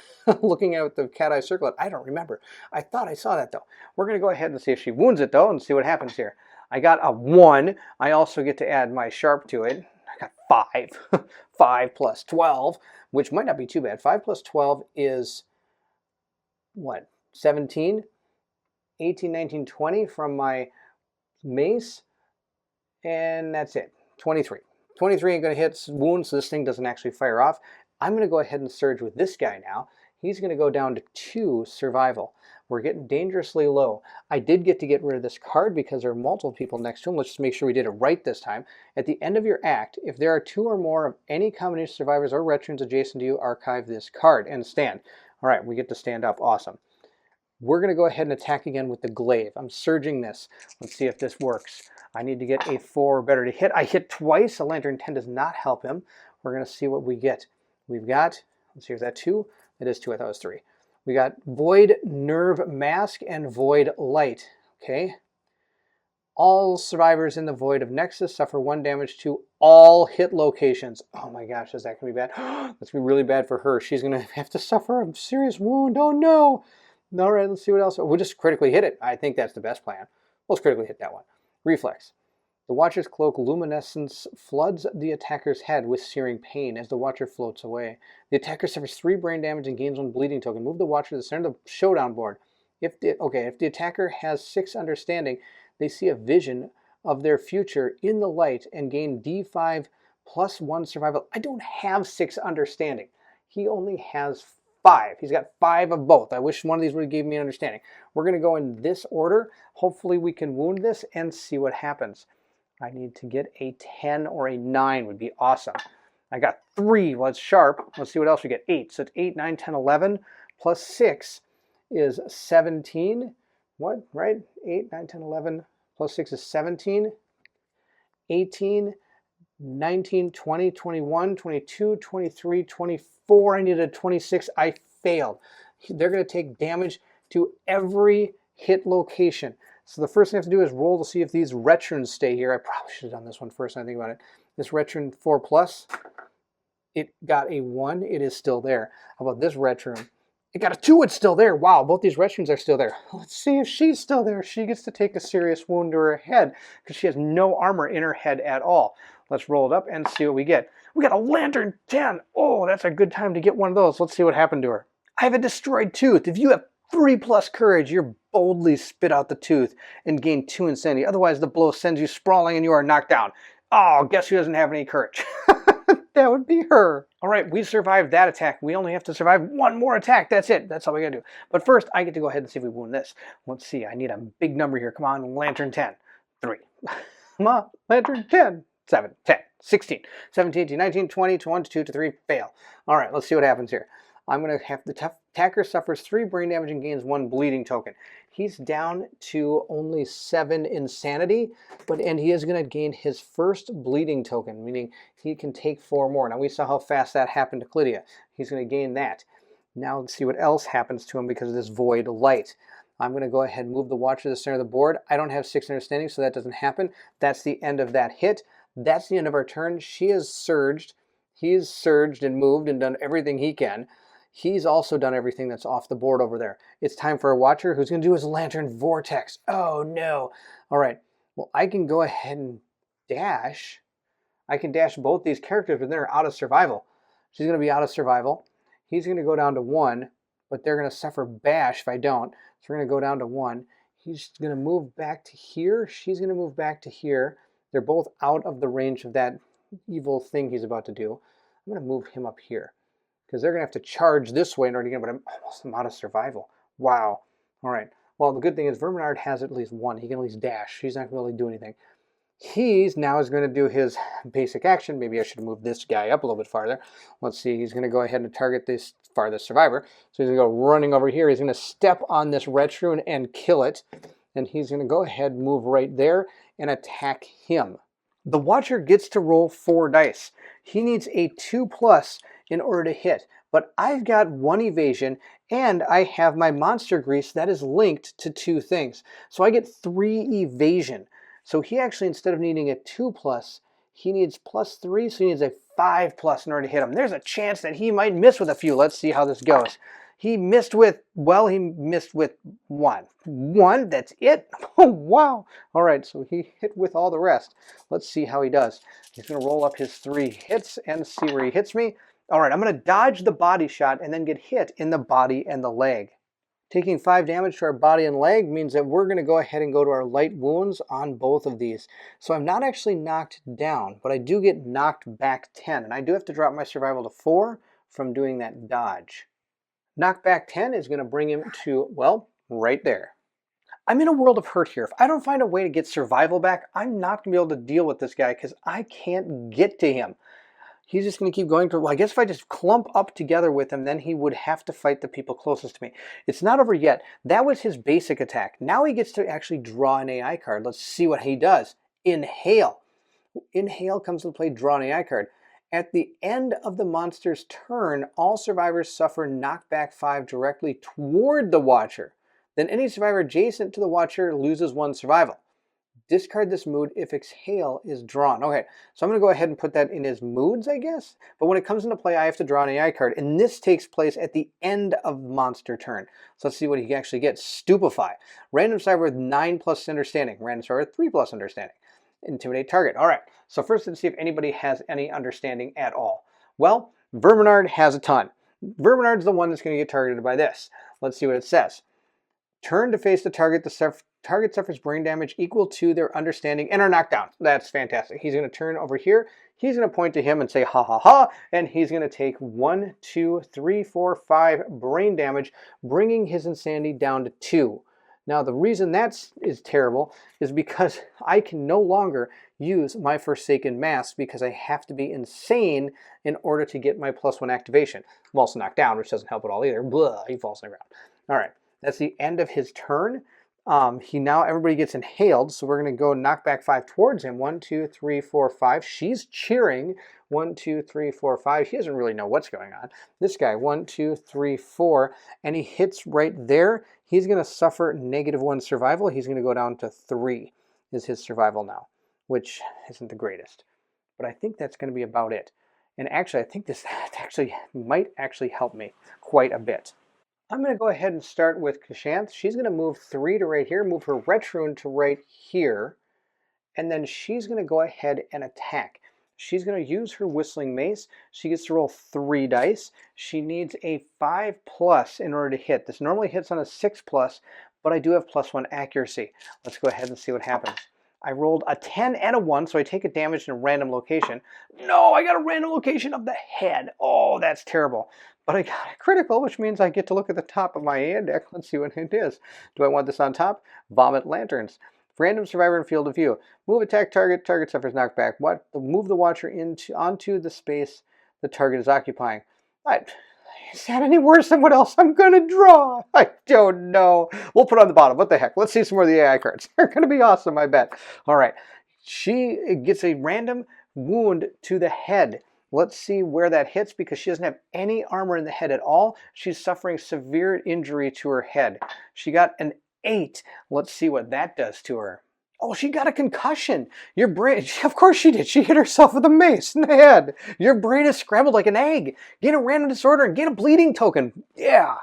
looking at the cat eye circlet. I don't remember. I thought I saw that, though. We're going to go ahead and see if she wounds it, though, and see what happens here. I got a 1. I also get to add my sharp to it. I got 5. 5 plus 12, which might not be too bad. 5 plus 12 is, what, 17? 18, 19, 20 from my mace. And that's it. 23. 23 ain't going to hit wounds, so this thing doesn't actually fire off. I'm going to go ahead and surge with this guy now. He's going to go down to 2 survival. We're getting dangerously low. I did get to get rid of this card because there are multiple people next to him. Let's just make sure we did it right this time. At the end of your act, if there are 2 or more of any combination of survivors or veterans adjacent to you, archive this card and stand. All right, we get to stand up. Awesome. We're going to go ahead and attack again with the glaive. I'm surging this. Let's see if this works. I need to get a 4 or better to hit. I hit twice. A Lantern 10 does not help him. We're going to see what we get. We've got, let's see, is that 2? It is 2. I thought it was 3. We got Void Nerve Mask and Void Light. Okay. All survivors in the Void of Nexus suffer 1 damage to all hit locations. Oh my gosh, is that going to be bad? That's going to be really bad for her. She's going to have to suffer a serious wound. Oh no. All right, let's see what else. We'll just critically hit it. I think that's the best plan. Let's critically hit that one. Reflex. The Watcher's Cloak luminescence floods the attacker's head with searing pain as the Watcher floats away. The attacker suffers 3 brain damage and gains 1 bleeding token. Move the Watcher to the center of the showdown board. If the attacker has 6 understanding, they see a vision of their future in the light and gain D5 plus 1 survival. I don't have 6 understanding. He only has 5. He's got 5 of both. I wish one of these would have given me an understanding. We're going to go in this order. Hopefully we can wound this and see what happens. I need to get a 10 or a 9 would be awesome. I got 3. Well, it's sharp. Let's see what else we get. 8. So it's 8, 9, 10, 11 plus 6 is 17. What? Right? 8, 9, 10, 11 plus 6 is 17. 18, 19, 20, 21, 22, 23, 24. I needed a 26. I failed. They're going to take damage to every hit location. So the first thing I have to do is roll to see if these Retrons stay here. I probably should have done this one first when I think about it. This Retron 4+, it got a 1. It is still there. How about this Retron? It got a 2. It's still there. Wow, both these Retrons are still there. Let's see if she's still there. She gets to take a serious wound to her head because she has no armor in her head at all. Let's roll it up and see what we get. We got a Lantern 10. Oh, that's a good time to get one of those. Let's see what happened to her. I have a destroyed tooth. If you have 3+ courage, you boldly spit out the tooth and gain 2 insanity. Otherwise, the blow sends you sprawling and you are knocked down. Oh, guess who doesn't have any courage? That would be her. All right, we survived that attack. We only have to survive 1 more attack. That's it. That's all we gotta do. But first, I get to go ahead and see if we wound this. Let's see. I need a big number here. Come on, Lantern 10. 3. Come on, Lantern 10. 7, 10, 16, 17, 18, 19, 20, 21, 22, 3, fail. All right, let's see what happens here. I'm going to have the attacker suffers 3 brain damage and gains 1 bleeding token. He's down to only 7 insanity, and he is going to gain his first bleeding token, meaning he can take 4 more. Now we saw how fast that happened to Clydia. He's going to gain that. Now let's see what else happens to him because of this void light. I'm going to go ahead and move the Watcher to the center of the board. I don't have 6 understanding, so that doesn't happen. That's the end of that hit. That's the end of our turn. She is surged. He's surged and moved and done everything he can. He's also done everything that's off the board over there. It's time for a Watcher who's going to do his Lantern Vortex. Oh, no. All right. Well, I can go ahead and dash. I can dash both these characters, but they're out of survival. She's going to be out of survival. He's going to go down to 1, but they're going to suffer bash if I don't. So we're going to go down to 1. He's going to move back to here. She's going to move back to here. They're both out of the range of that evil thing he's about to do. I'm going to move him up here because they're going to have to charge this way in order to get him, but I'm out of survival. Wow. All right. Well, the good thing is Verminard has at least 1. He can at least dash. He's not going to really do anything. He's now is going to do his basic action. Maybe I should move this guy up a little bit farther. Let's see. He's going to go ahead and target this farthest survivor. So he's going to go running over here. He's going to step on this Retrune and kill it. And he's going to go ahead and move right there and attack him. The Watcher gets to roll 4 dice. He needs a 2+ in order to hit. But I've got 1 evasion and I have my monster grease that is linked to 2 things. So I get 3 evasion. So he actually, instead of needing a 2+, he needs +3, so he needs a 5+ in order to hit him. There's a chance that he might miss with a few. Let's see how this goes. He missed with, well, he missed with 1. 1, that's it? Oh, wow. All right, so he hit with all the rest. Let's see how he does. He's going to roll up his 3 hits and see where he hits me. All right, I'm going to dodge the body shot and then get hit in the body and the leg. Taking 5 damage to our body and leg means that we're going to go ahead and go to our light wounds on both of these. So I'm not actually knocked down, but I do get knocked back 10. And I do have to drop my survival to 4 from doing that dodge. Knockback 10 is going to bring him to, well, right there. I'm in a world of hurt here. If I don't find a way to get survival back, I'm not going to be able to deal with this guy because I can't get to him. He's just going to keep going. Well, I guess if I just clump up together with him, then he would have to fight the people closest to me. It's not over yet. That was his basic attack. Now he gets to actually draw an AI card. Let's see what he does. Inhale. Inhale comes into play, draw an AI card. At the end of the monster's turn, all survivors suffer knockback 5 directly toward the Watcher. Then any survivor adjacent to the Watcher loses 1 survival. Discard this mood if Exhale is drawn. Okay, so I'm going to go ahead and put that in his moods, I guess. But when it comes into play, I have to draw an AI card. And this takes place at the end of monster turn. So let's see what he actually gets. Stupefy. Random survivor with 9+ understanding. Random survivor with 3+ understanding. Intimidate target. All right, so first let's see if anybody has any understanding at all. Well, Verminard has a ton. Verminard's the one that's going to get targeted by this. Let's see what it says. Turn to face the target. The target suffers brain damage equal to their understanding and are knocked down. That's fantastic. He's going to turn over here. He's going to point to him and say, ha ha ha, and he's going to take 1, 2, 3, 4, 5 brain damage, bringing his insanity down to 2. Now, the reason that is terrible is because I can no longer use my Forsaken Mask because I have to be insane in order to get my +1 activation. I'm also knocked down, which doesn't help at all either. Blah, he falls on the ground. All right, that's the end of his turn. Everybody gets inhaled, so we're going to go knockback 5 towards him. 1, 2, 3, 4, 5. She's cheering. 1, 2, 3, 4, 5. He doesn't really know what's going on. This guy, 1, 2, 3, 4, and he hits right there. He's going to suffer -1 survival. He's going to go down to 3 is his survival now, which isn't the greatest. But I think that's going to be about it. And actually, I think this might help me quite a bit. I'm going to go ahead and start with Kashanth. She's going to move 3 to right here, move her Retrune to right here, and then she's going to go ahead and attack. She's going to use her Whistling Mace. She gets to roll 3 dice. She needs a 5+ in order to hit. This normally hits on a 6+, but I do have +1 accuracy. Let's go ahead and see what happens. I rolled a 10 and a 1, so I take a damage in a random location. No, I got a random location of the head. Oh, that's terrible. But I got a critical, which means I get to look at the top of my hand deck. Let's see what it is. Do I want this on top? Vomit Lanterns. Random survivor in field of view. Move attack target. Target suffers knockback. Move the Watcher onto the space the target is occupying. Is that any worse than what else I'm going to draw? I don't know. We'll put it on the bottom. What the heck? Let's see some more of the AI cards. They're going to be awesome, I bet. All right. She gets a random wound to the head. Let's see where that hits because she doesn't have any armor in the head at all. She's suffering severe injury to her head. She got an 8. Let's see what that does to her. Oh, she got a concussion. Your brain, of course she did. She hit herself with a mace in the head. Your brain is scrambled like an egg. Gain a random disorder and gain a bleeding token. Yeah.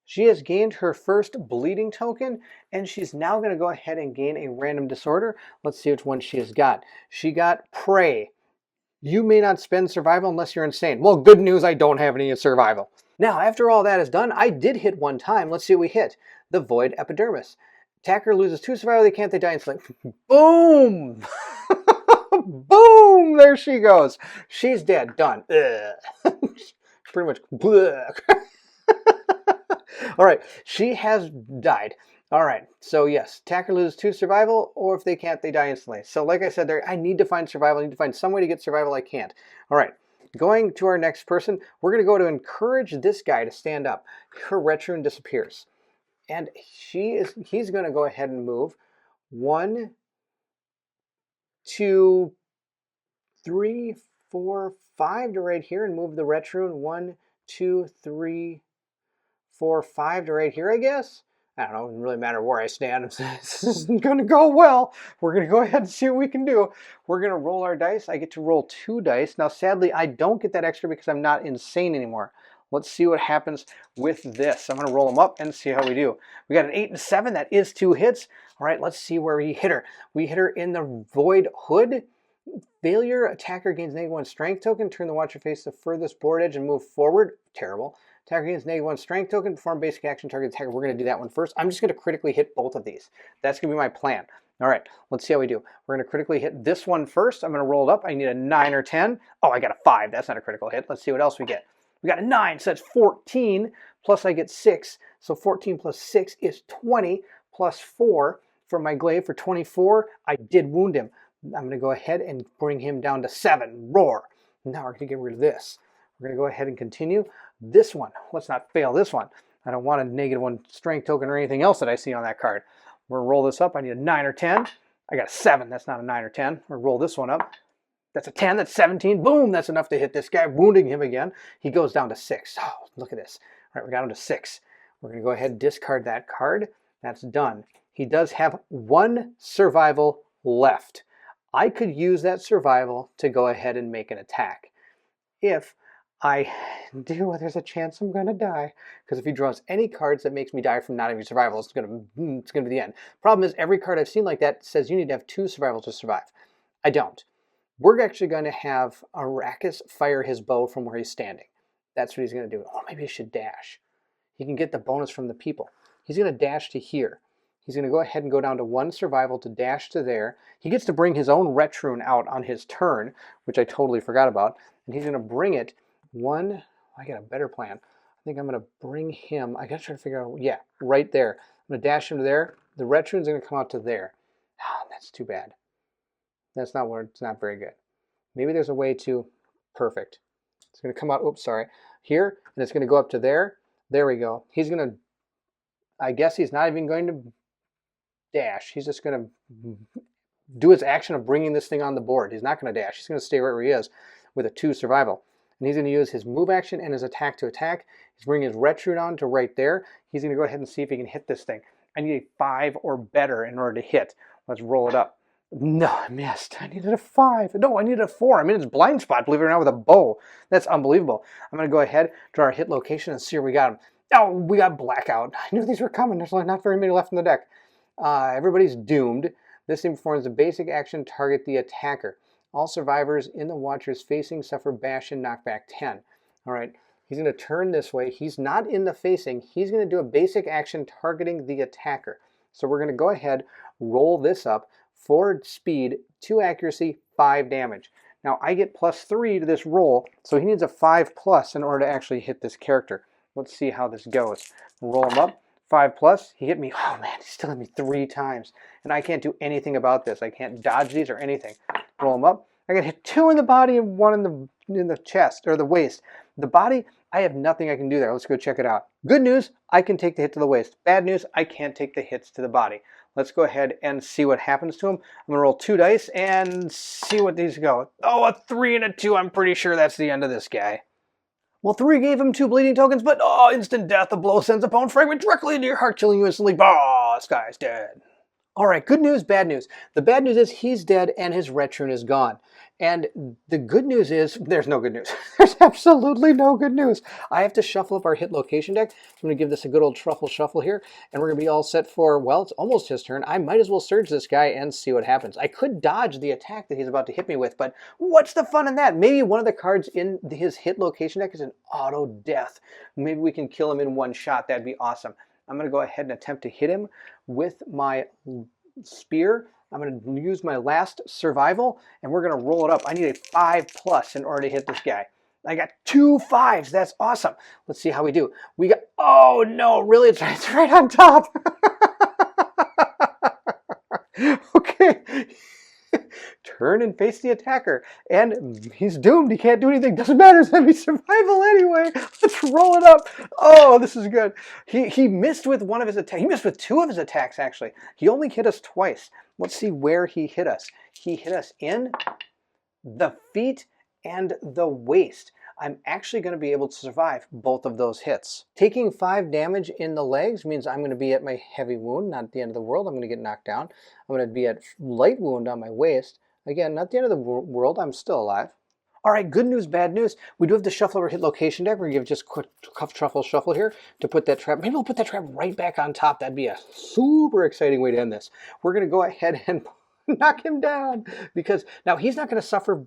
She has gained her first bleeding token, and she's now going to go ahead and gain a random disorder. Let's see which one she has got. She got Prey. You may not spend survival unless you're insane. Well, good news, I don't have any survival. Now, after all that is done, I did hit 1 time. Let's see what we hit. The Void Epidermis. Attacker loses 2 survival. They die instantly. Boom! Boom! There she goes. She's dead. Done. Pretty much. All right. She has died. All right. So yes, attacker loses 2 survival, or if they can't, they die instantly. So like I said, I need to find survival. I need to find some way to get survival. I can't. All right. Going to our next person, we're going to go to encourage this guy to stand up. Her Retrune disappears. And he's going to go ahead and move 1, 2, 3, 4, 5 to right here and move the Retrune 1, 2, 3, 4, 5 to right here, I guess. I don't know, it doesn't really matter where I stand. This isn't going to go well. We're going to go ahead and see what we can do. We're going to roll our dice. I get to roll 2 dice. Now, sadly, I don't get that extra because I'm not insane anymore. Let's see what happens with this. I'm going to roll them up and see how we do. We got an 8 and 7. That is 2 hits. All right, let's see where we hit her. We hit her in the Void Hood. Failure, attacker gains -1 strength token. Turn the Watcher face the furthest board edge and move forward. Terrible. Attacker gains -1 strength token. Perform basic action target attacker. We're going to do that one first. I'm just going to critically hit both of these. That's going to be my plan. All right, let's see how we do. We're going to critically hit this one first. I'm going to roll it up. I need a 9 or 10. Oh, I got a 5. That's not a critical hit. Let's see what else we get. We got a 9, so that's 14 plus I get 6. So 14 plus 6 is 20, plus 4 for my glaive for 24. I did wound him. I'm going to go ahead and bring him down to 7. Roar. Now we're going to get rid of this. We're going to go ahead and continue. This one, let's not fail this one. I don't want a -1 strength token or anything else that I see on that card. We're going to roll this up. I need a 9 or 10. I got a 7. That's not a 9 or 10. We're going to roll this one up. That's a 10. That's 17. Boom. That's enough to hit this guy, wounding him again. He goes down to 6. Oh, look at this. All right, we got him to 6. We're going to go ahead and discard that card. That's done. He does have 1 survival left. I could use that survival to go ahead and make an attack. If I do, there's a chance I'm going to die. Because if he draws any cards that makes me die from not having survival, it's going to be the end. Problem is, every card I've seen like that says you need to have 2 survival to survive. I don't. We're actually going to have Arrakis fire his bow from where he's standing. That's what he's going to do. Oh, maybe he should dash. He can get the bonus from the people. He's going to dash to here. He's going to go ahead and go down to 1 survival to dash to there. He gets to bring his own Retrune out on his turn, which I totally forgot about. And he's going to bring it 1. I got a better plan. I think I'm going to bring him. I got to try to figure out. Yeah, right there. I'm going to dash him to there. The Retrune's going to come out to there. Oh, that's too bad. That's not where it's not very good. Maybe there's a way to. Perfect. It's going to come out. Oops, sorry. Here, and it's going to go up to there. There we go. He's going to. I guess he's not even going to dash. He's just going to do his action of bringing this thing on the board. He's not going to dash. He's going to stay right where he is with a 2 survival. And he's going to use his move action and his attack to attack. He's bringing his Retrune on to right there. He's going to go ahead and see if he can hit this thing. I need a 5 or better in order to hit. Let's roll it up. No, I missed. I needed a 5. No, I needed a 4. I'm in his blind spot, believe it or not, with a bow. That's unbelievable. I'm going to go ahead, draw our hit location, and see where we got him. Oh, we got Blackout. I knew these were coming. There's not very many left in the deck. Everybody's doomed. This thing performs a basic action, target the attacker. All survivors in the Watcher's facing suffer bash and knockback 10. All right, he's going to turn this way. He's not in the facing. He's going to do a basic action targeting the attacker. So we're going to go ahead, roll this up. 4 speed, 2 accuracy, 5 damage. Now I get +3 to this roll, so he needs a 5+ in order to actually hit this character. Let's see how this goes. Roll him up. 5+. He hit me. Oh man, he still hit me 3 times. And I can't do anything about this. I can't dodge these or anything. Roll him up. I got hit 2 in the body and 1 in the chest or the waist. The body, I have nothing I can do there. Let's go check it out. Good news, I can take the hit to the waist. Bad news, I can't take the hits to the body. Let's go ahead and see what happens to him. I'm going to roll 2 dice and see what these go. Oh, a 3 and a 2. I'm pretty sure that's the end of this guy. Well, 3 gave him 2 bleeding tokens, but instant death. A blow sends a bone fragment directly into your heart, killing you instantly. This guy's dead. All right, good news, bad news. The bad news is he's dead and his Retrune is gone. And the good news is there's no good news. There's absolutely no good news. I have to shuffle up our hit location deck. I'm going to give this a good old truffle shuffle here, and we're going to be all set for, well, it's almost his turn. I might as well surge this guy and see what happens. I could dodge the attack that he's about to hit me with, but what's the fun in that? Maybe one of the cards in his hit location deck is an auto death. Maybe we can kill him in 1 shot. That'd be awesome. I'm going to go ahead and attempt to hit him with my spear. I'm going to use my last survival, and we're going to roll it up. I need a 5+ in order to hit this guy. I got 2 5s. That's awesome. Let's see how we do. We got, oh no, really? It's right on top. Okay. Turn and face the attacker. And he's doomed. He can't do anything. Doesn't matter. It's going to be survival anyway. Let's roll it up. Oh, this is good. He missed with 1 of his attacks. He missed with 2 of his attacks, actually. He only hit us twice. Let's see where he hit us. He hit us in the feet and the waist. I'm actually going to be able to survive both of those hits. Taking 5 damage in the legs means I'm going to be at my heavy wound, not at the end of the world. I'm going to get knocked down. I'm going to be at light wound on my waist. Again, not the end of the world. I'm still alive. All right, good news, bad news. We do have to shuffle our hit location deck. We're going to give just a quick truffle shuffle here to put that trap. Maybe we'll put that trap right back on top. That'd be a super exciting way to end this. We're going to go ahead and knock him down, because now he's not going to suffer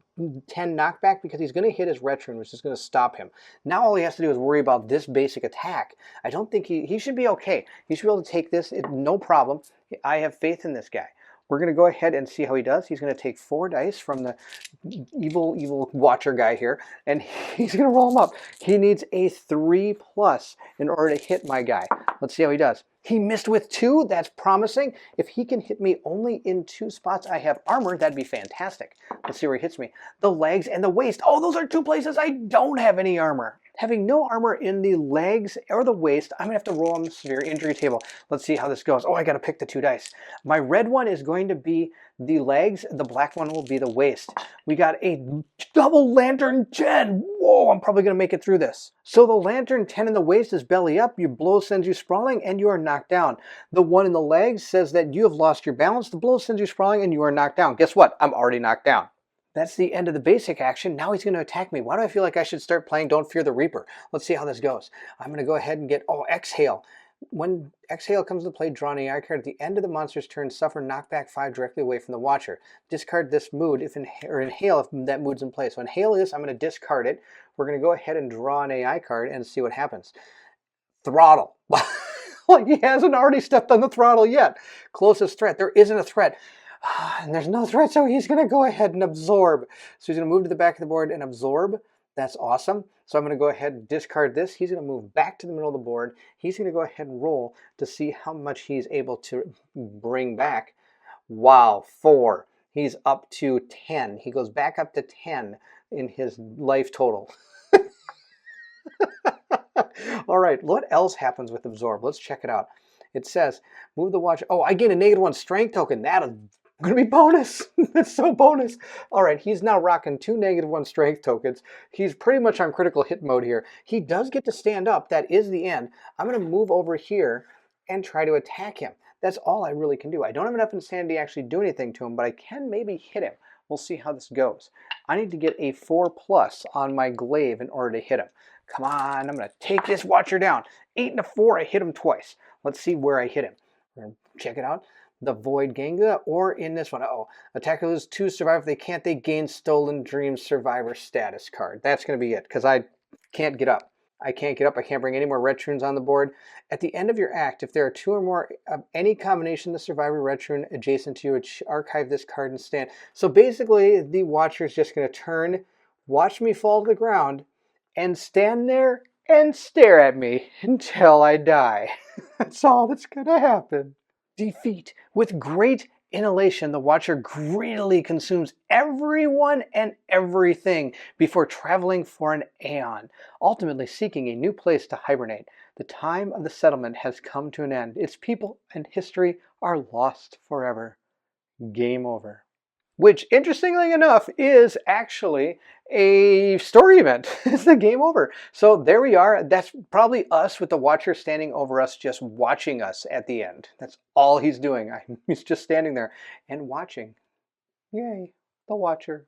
10 knockback because he's going to hit his Retrune, which is going to stop him. Now all he has to do is worry about this basic attack. I don't think he should be okay. He should be able to take this, no problem. I have faith in this guy. We're going to go ahead and see how he does. He's going to take 4 dice from the evil watcher guy here, and he's going to roll them up. He needs a 3+ in order to hit my guy. Let's see how he does. He missed with 2. That's promising. If he can hit me only in 2 spots I have armor, that'd be fantastic. Let's see where he hits me. The legs and the waist. Oh, those are 2 places I don't have any armor. Having no armor in the legs or the waist, I'm going to have to roll on the severe injury table. Let's see how this goes. Oh, I got to pick the 2 dice. My red one is going to be the legs. The black one will be the waist. We got a double lantern 10. Whoa, I'm probably going to make it through this. So the lantern 10 in the waist is belly up. Your blow sends you sprawling and you are knocked down. The one in the legs says that you have lost your balance. The blow sends you sprawling and you are knocked down. Guess what? I'm already knocked down. That's the end of the basic action. Now he's going to attack me. Why do I feel like I should start playing Don't Fear the Reaper? Let's see how this goes. I'm going to go ahead and get, Exhale. When Exhale comes into play, draw an AI card at the end of the monster's turn, suffer knockback 5 directly away from the watcher. Discard this mood or inhale if that mood's in play. So inhale this, I'm going to discard it. We're going to go ahead and draw an AI card and see what happens. Throttle. Like he hasn't already stepped on the throttle yet. Closest threat. There isn't a threat. And there's no threat, so he's going to go ahead and absorb. So he's going to move to the back of the board and absorb. That's awesome. So I'm going to go ahead and discard this. He's going to move back to the middle of the board. He's going to go ahead and roll to see how much he's able to bring back. Wow, 4. He's up to 10. He goes back up to 10 in his life total. All right, what else happens with absorb? Let's check it out. It says, move the watch. Oh, I gain a -1 strength token. That'll going to be bonus. That's so bonus. All right, he's now rocking 2 -1 strength tokens. He's pretty much on critical hit mode here. He does get to stand up. That is the end. I'm going to move over here and try to attack him. That's all I really can do. I don't have enough insanity to actually do anything to him, but I can maybe hit him. We'll see how this goes. I need to get a 4+ on my glaive in order to hit him. Come on, I'm going to take this watcher down. 8 and a 4, I hit him twice. Let's see where I hit him. We're going to check it out. The Void Ganga, or in this one, attacker loses 2 survive. If they can't, they gain Stolen Dreams Survivor status card. That's going to be it, because I can't get up. I can't get up. I can't bring any more red runes on the board. At the end of your act, if there are 2 or more of any combination of the Survivor red rune adjacent to you, archive this card and stand. So basically, the Watcher is just going to turn, watch me fall to the ground, and stand there and stare at me until I die. That's all that's going to happen. Defeat. With great inhalation, the Watcher greedily consumes everyone and everything before traveling for an aeon, ultimately seeking a new place to hibernate. The time of the settlement has come to an end. Its people and history are lost forever. Game over. Which, interestingly enough, is actually a story event. It's the game over. So there we are. That's probably us with the Watcher standing over us, just watching us at the end. That's all he's doing. He's just standing there and watching. Yay, the Watcher.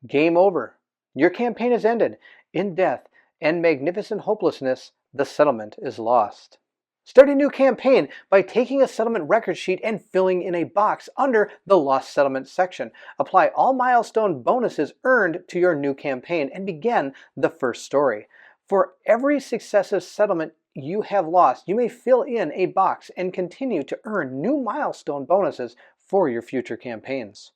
Game over. Your campaign has ended. In death and magnificent hopelessness, the settlement is lost. Start a new campaign by taking a settlement record sheet and filling in a box under the Lost Settlement section. Apply all milestone bonuses earned to your new campaign and begin the first story. For every successive settlement you have lost, you may fill in a box and continue to earn new milestone bonuses for your future campaigns.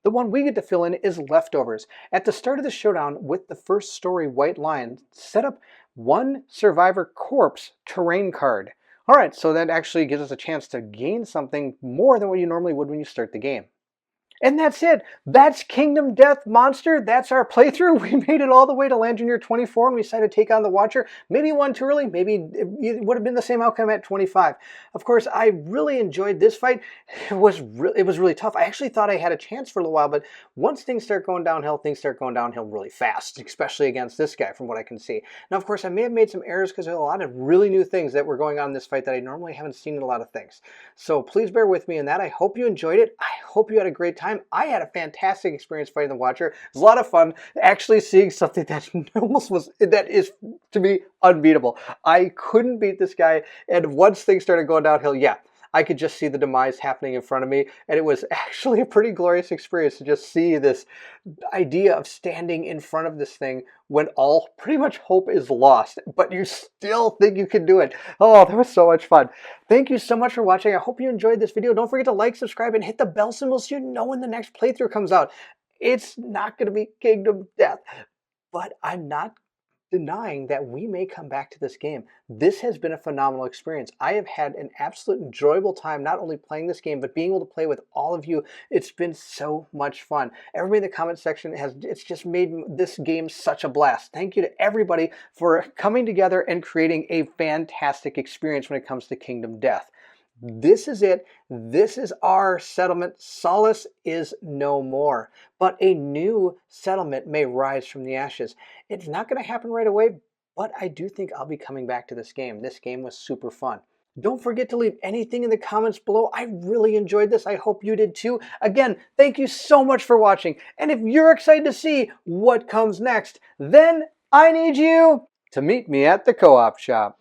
The one we get to fill in is Leftovers. At the start of the showdown with the first story white line, set up 1 Survivor Corpse terrain card. Alright, so that actually gives us a chance to gain something more than what you normally would when you start the game. And that's it. That's Kingdom Death Monster. That's our playthrough. We made it all the way to Land Junior 24 and we decided to take on the Watcher. Maybe one too early. Maybe it would have been the same outcome at 25. Of course, I really enjoyed this fight. It was really tough. I actually thought I had a chance for a little while, but once things start going downhill really fast, especially against this guy from what I can see. Now, of course, I may have made some errors because there's a lot of really new things that were going on in this fight that I normally haven't seen in a lot of things. So please bear with me in that. I hope you enjoyed it. I hope you had a great time. I had a fantastic experience fighting the Watcher. It was a lot of fun actually seeing something that that is to me unbeatable. I couldn't beat this guy, and once things started going downhill, yeah, I could just see the demise happening in front of me, and it was actually a pretty glorious experience to just see this idea of standing in front of this thing when all pretty much hope is lost, but you still think you can do it. Oh, that was so much fun. Thank you so much for watching. I hope you enjoyed this video. Don't forget to like, subscribe, and hit the bell symbol so you know when the next playthrough comes out. It's not going to be Kingdom Death, but I'm not denying that we may come back to this game. This has been a phenomenal experience. I have had an absolute enjoyable time not only playing this game, but being able to play with all of you. It's been so much fun. Everybody in the comment section it's just made this game such a blast. Thank you to everybody for coming together and creating a fantastic experience when it comes to Kingdom Death. This is it. This is our settlement. Solace is no more. But a new settlement may rise from the ashes. It's not going to happen right away, but I do think I'll be coming back to this game. This game was super fun. Don't forget to leave anything in the comments below. I really enjoyed this. I hope you did too. Again, thank you so much for watching. And if you're excited to see what comes next, then I need you to meet me at the co-op shop.